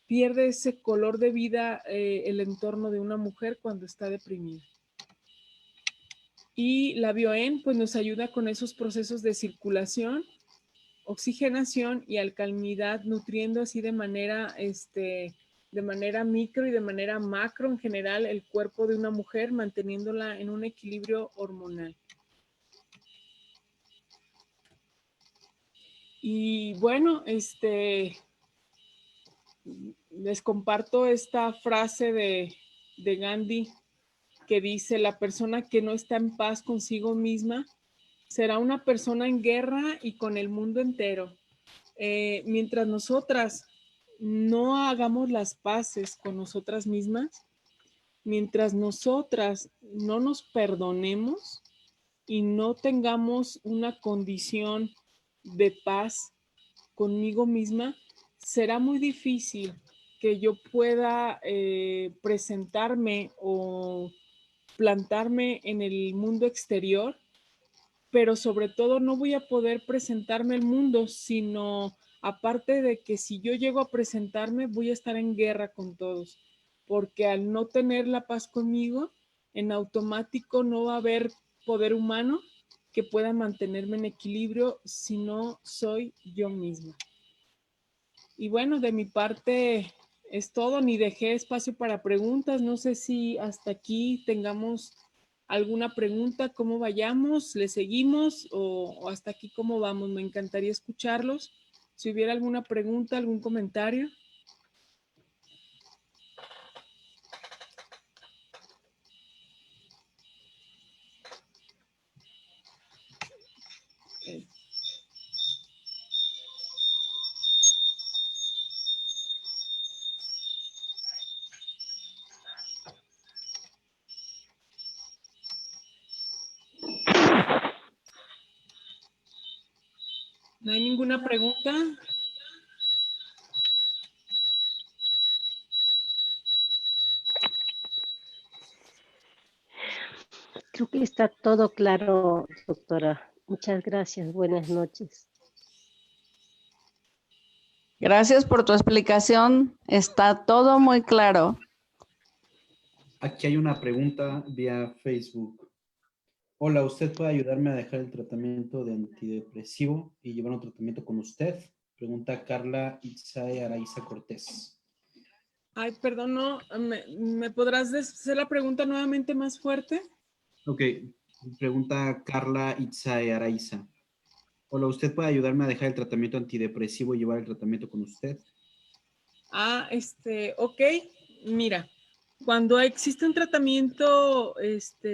pierde ese color de vida el entorno de una mujer cuando está deprimida. Y la Bioen pues nos ayuda con esos procesos de circulación, oxigenación y alcalinidad, nutriendo así de manera micro y de manera macro en general el cuerpo de una mujer, manteniéndola en un equilibrio hormonal. Y bueno, les comparto esta frase de Gandhi que dice: la persona que no está en paz consigo misma será una persona en guerra y con el mundo entero. Mientras nosotras no hagamos las paces con nosotras mismas, mientras nosotras no nos perdonemos y no tengamos una condición de paz conmigo misma, será muy difícil que yo pueda presentarme o plantarme en el mundo exterior, pero sobre todo no voy a poder presentarme al mundo, sino aparte de que si yo llego a presentarme, voy a estar en guerra con todos, porque al no tener la paz conmigo, en automático no va a haber poder humano que pueda mantenerme en equilibrio si no soy yo misma. Y bueno, de mi parte es todo, ni dejé espacio para preguntas. No sé si hasta aquí tengamos alguna pregunta, cómo vayamos, le seguimos o hasta aquí cómo vamos. Me encantaría escucharlos. Si hubiera alguna pregunta, algún comentario. ¿No hay ninguna pregunta? Creo que está todo claro, doctora. Muchas gracias. Buenas noches. Gracias por tu explicación. Está todo muy claro. Aquí hay una pregunta vía Facebook. Hola, ¿usted puede ayudarme a dejar el tratamiento de antidepresivo y llevar un tratamiento con usted? Pregunta Carla Itzae Araiza Cortés. Ay, perdón, no. ¿Me podrás hacer la pregunta nuevamente más fuerte? Ok, pregunta Carla Itzae Araiza. Hola, ¿usted puede ayudarme a dejar el tratamiento antidepresivo y llevar el tratamiento con usted? Ok, mira, cuando existe un tratamiento,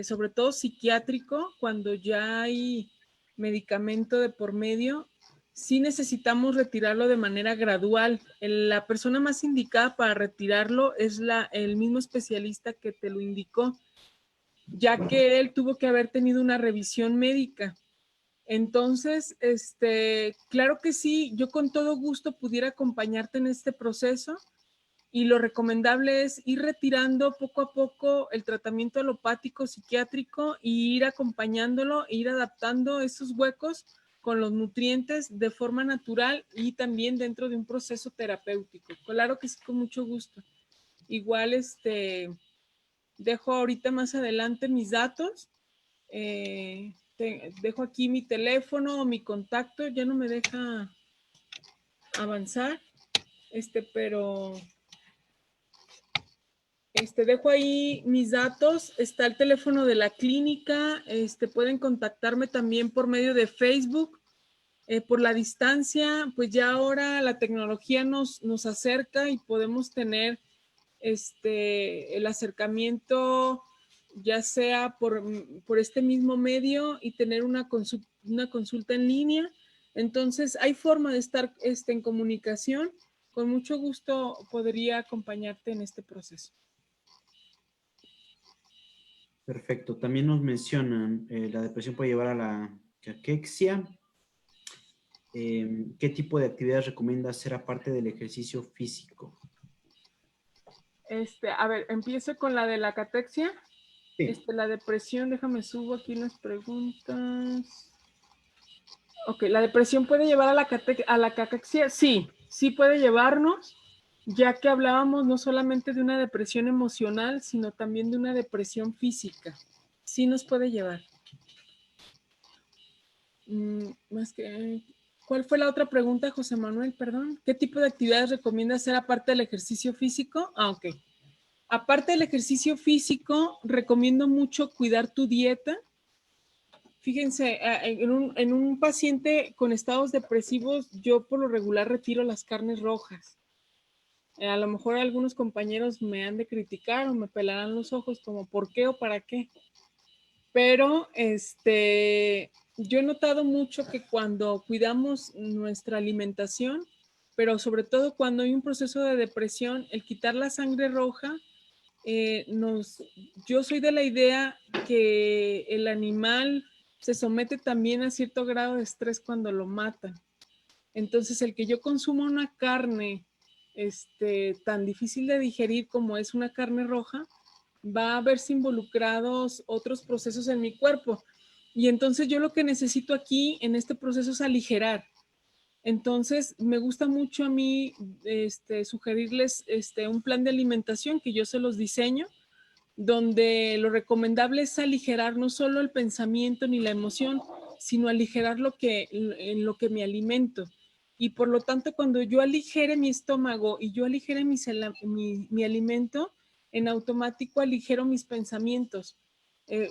sobre todo psiquiátrico, cuando ya hay medicamento de por medio, sí necesitamos retirarlo de manera gradual. La persona más indicada para retirarlo es el mismo especialista que te lo indicó, ya que él tuvo que haber tenido una revisión médica. Entonces, claro que sí, yo con todo gusto pudiera acompañarte en este proceso. Y lo recomendable es ir retirando poco a poco el tratamiento alopático psiquiátrico y ir acompañándolo, e ir adaptando esos huecos con los nutrientes de forma natural y también dentro de un proceso terapéutico. Claro que sí, con mucho gusto. Igual, dejo ahorita más adelante mis datos. Dejo aquí mi teléfono o mi contacto. Ya no me deja avanzar, pero... dejo ahí mis datos, está el teléfono de la clínica, pueden contactarme también por medio de Facebook, por la distancia, pues ya ahora la tecnología nos acerca y podemos tener el acercamiento ya sea por este mismo medio y tener una consulta en línea. Entonces hay forma de estar en comunicación. Con mucho gusto podría acompañarte en este proceso. Perfecto. También nos mencionan, la depresión puede llevar a la caquexia. ¿Qué tipo de actividades recomienda hacer aparte del ejercicio físico? A ver, empiezo con la de la catexia. Sí. La depresión, déjame subo aquí las preguntas. Ok, ¿la depresión puede llevar a la catexia? Sí, sí puede llevarnos, ya que hablábamos no solamente de una depresión emocional, sino también de una depresión física. Sí nos puede llevar. ¿Cuál fue la otra pregunta, José Manuel? Perdón. ¿Qué tipo de actividades recomienda hacer aparte del ejercicio físico? Ok. Aparte del ejercicio físico, recomiendo mucho cuidar tu dieta, Fíjense, en un paciente con estados depresivos, yo por lo regular retiro las carnes rojas. A lo mejor algunos compañeros me han de criticar o me pelarán los ojos como ¿por qué o para qué? Pero yo he notado mucho que cuando cuidamos nuestra alimentación, pero sobre todo cuando hay un proceso de depresión, el quitar la sangre roja, yo soy de la idea que el animal se somete también a cierto grado de estrés cuando lo matan. Entonces, el que yo consuma una carne tan difícil de digerir como es una carne roja, va a verse involucrados otros procesos en mi cuerpo. Y entonces yo lo que necesito aquí en este proceso es aligerar. Entonces, me gusta mucho a mí sugerirles un plan de alimentación que yo se los diseño, donde lo recomendable es aligerar no solo el pensamiento ni la emoción, sino aligerar en lo que me alimento. Y por lo tanto, cuando yo aligere mi estómago y yo aligere mi alimento, en automático aligero mis pensamientos.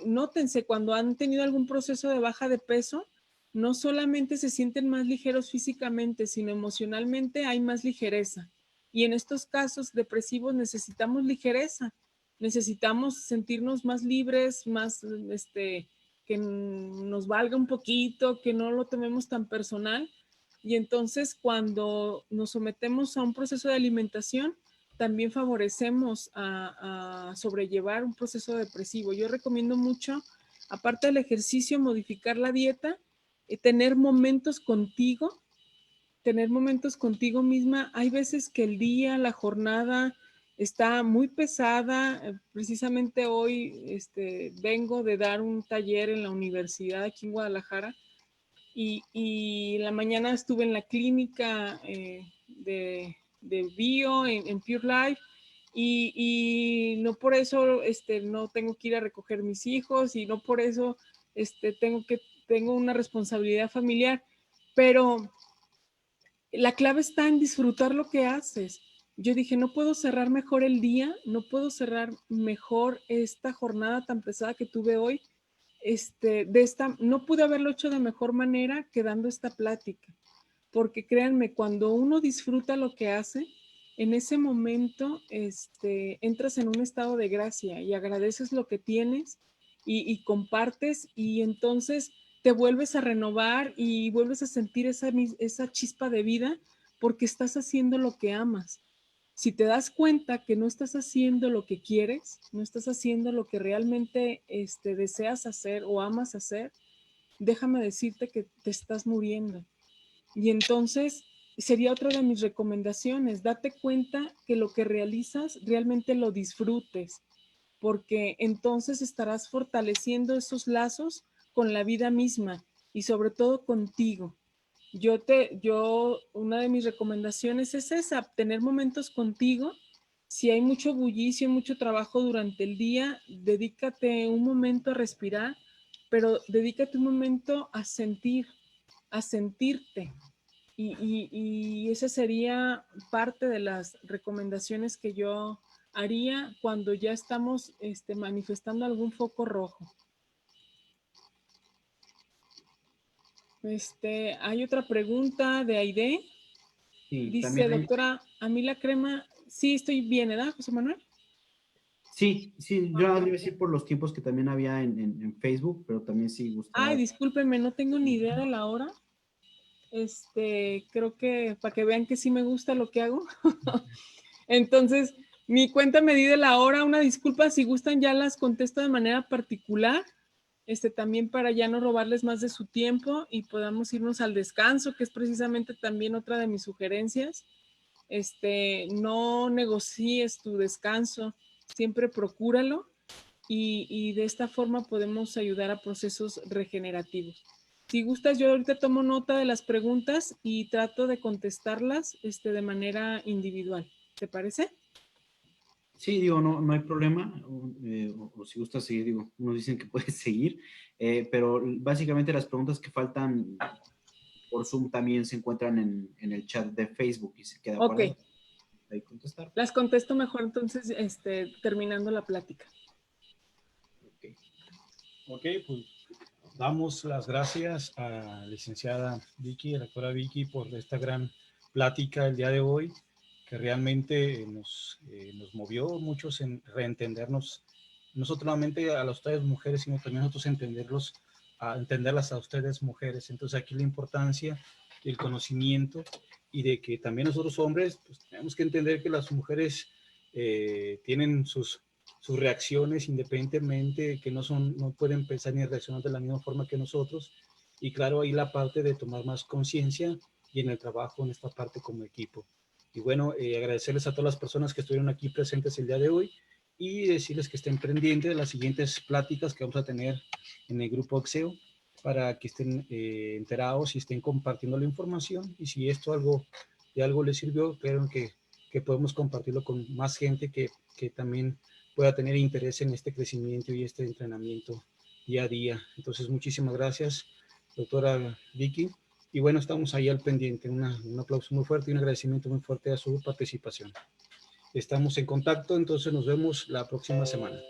Nótense, cuando han tenido algún proceso de baja de peso, no solamente se sienten más ligeros físicamente, sino emocionalmente hay más ligereza. Y en estos casos depresivos necesitamos ligereza. Necesitamos sentirnos más libres, más, que nos valga un poquito, que no lo tomemos tan personal. Y entonces cuando nos sometemos a un proceso de alimentación, también favorecemos a sobrellevar un proceso depresivo. Yo recomiendo mucho, aparte del ejercicio, modificar la dieta, tener momentos contigo misma. Hay veces que el día, la jornada está muy pesada. Precisamente hoy vengo de dar un taller en la universidad aquí en Guadalajara y en la mañana estuve en la clínica de bio en Pure Life y no por eso no tengo que ir a recoger mis hijos y no por eso tengo una responsabilidad familiar, pero la clave está en disfrutar lo que haces. Yo dije, no puedo cerrar mejor el día, no puedo cerrar mejor esta jornada tan pesada que tuve hoy. No pude haberlo hecho de mejor manera que dando esta plática, porque créanme, cuando uno disfruta lo que hace, en ese momento entras en un estado de gracia y agradeces lo que tienes y compartes y entonces te vuelves a renovar y vuelves a sentir esa chispa de vida porque estás haciendo lo que amas. Si te das cuenta que no estás haciendo lo que quieres, no estás haciendo lo que realmente deseas hacer o amas hacer, déjame decirte que te estás muriendo. Y entonces sería otra de mis recomendaciones, date cuenta que lo que realizas realmente lo disfrutes, porque entonces estarás fortaleciendo esos lazos con la vida misma y sobre todo contigo. Una de mis recomendaciones es esa, tener momentos contigo. Si hay mucho bullicio, mucho trabajo durante el día, dedícate un momento a respirar, pero dedícate un momento a sentirte. Y esa sería parte de las recomendaciones que yo haría cuando ya estamos manifestando algún foco rojo. Hay otra pregunta de Aide. Sí, Dice, doctora, a mí la crema, sí estoy bien, ¿verdad, José Manuel? sí, yo iba a decir por los tiempos que también había en Facebook, pero también sí gustaba. Ay, discúlpenme, no tengo ni idea de la hora. Creo que para que vean que sí me gusta lo que hago. Entonces, mi cuenta me di de la hora. Una disculpa, si gustan ya las contesto de manera particular. También para ya no robarles más de su tiempo y podamos irnos al descanso, que es precisamente también otra de mis sugerencias. No negocies tu descanso, siempre procúralo y de esta forma podemos ayudar a procesos regenerativos. Si gustas, yo ahorita tomo nota de las preguntas y trato de contestarlas de manera individual. ¿Te parece? Sí, digo, no hay problema, o si gusta seguir, digo, unos dicen que puedes seguir, pero básicamente las preguntas que faltan por Zoom también se encuentran en el chat de Facebook y se queda para ahí contestar. Las contesto mejor entonces, terminando la plática. Ok, pues Damos las gracias a la licenciada Vicky, a la doctora Vicky, por esta gran plática el día de hoy, que realmente nos movió muchos en reentendernos, no solamente a las ustedes mujeres, sino también nosotros entenderlas a ustedes mujeres. Entonces aquí la importancia del conocimiento y de que también nosotros hombres pues, tenemos que entender que las mujeres tienen sus reacciones independientemente, que no pueden pensar ni reaccionar de la misma forma que nosotros. Y claro, ahí la parte de tomar más conciencia y en el trabajo, en esta parte como equipo. Y bueno, agradecerles a todas las personas que estuvieron aquí presentes el día de hoy y decirles que estén pendientes de las siguientes pláticas que vamos a tener en el grupo Oxeo para que estén enterados y estén compartiendo la información. Y si esto de algo les sirvió, creo que podemos compartirlo con más gente que también pueda tener interés en este crecimiento y este entrenamiento día a día. Entonces, muchísimas gracias, doctora Vicky. Y bueno, estamos ahí al pendiente. Un aplauso muy fuerte y un agradecimiento muy fuerte a su participación. Estamos en contacto, entonces nos vemos la próxima semana.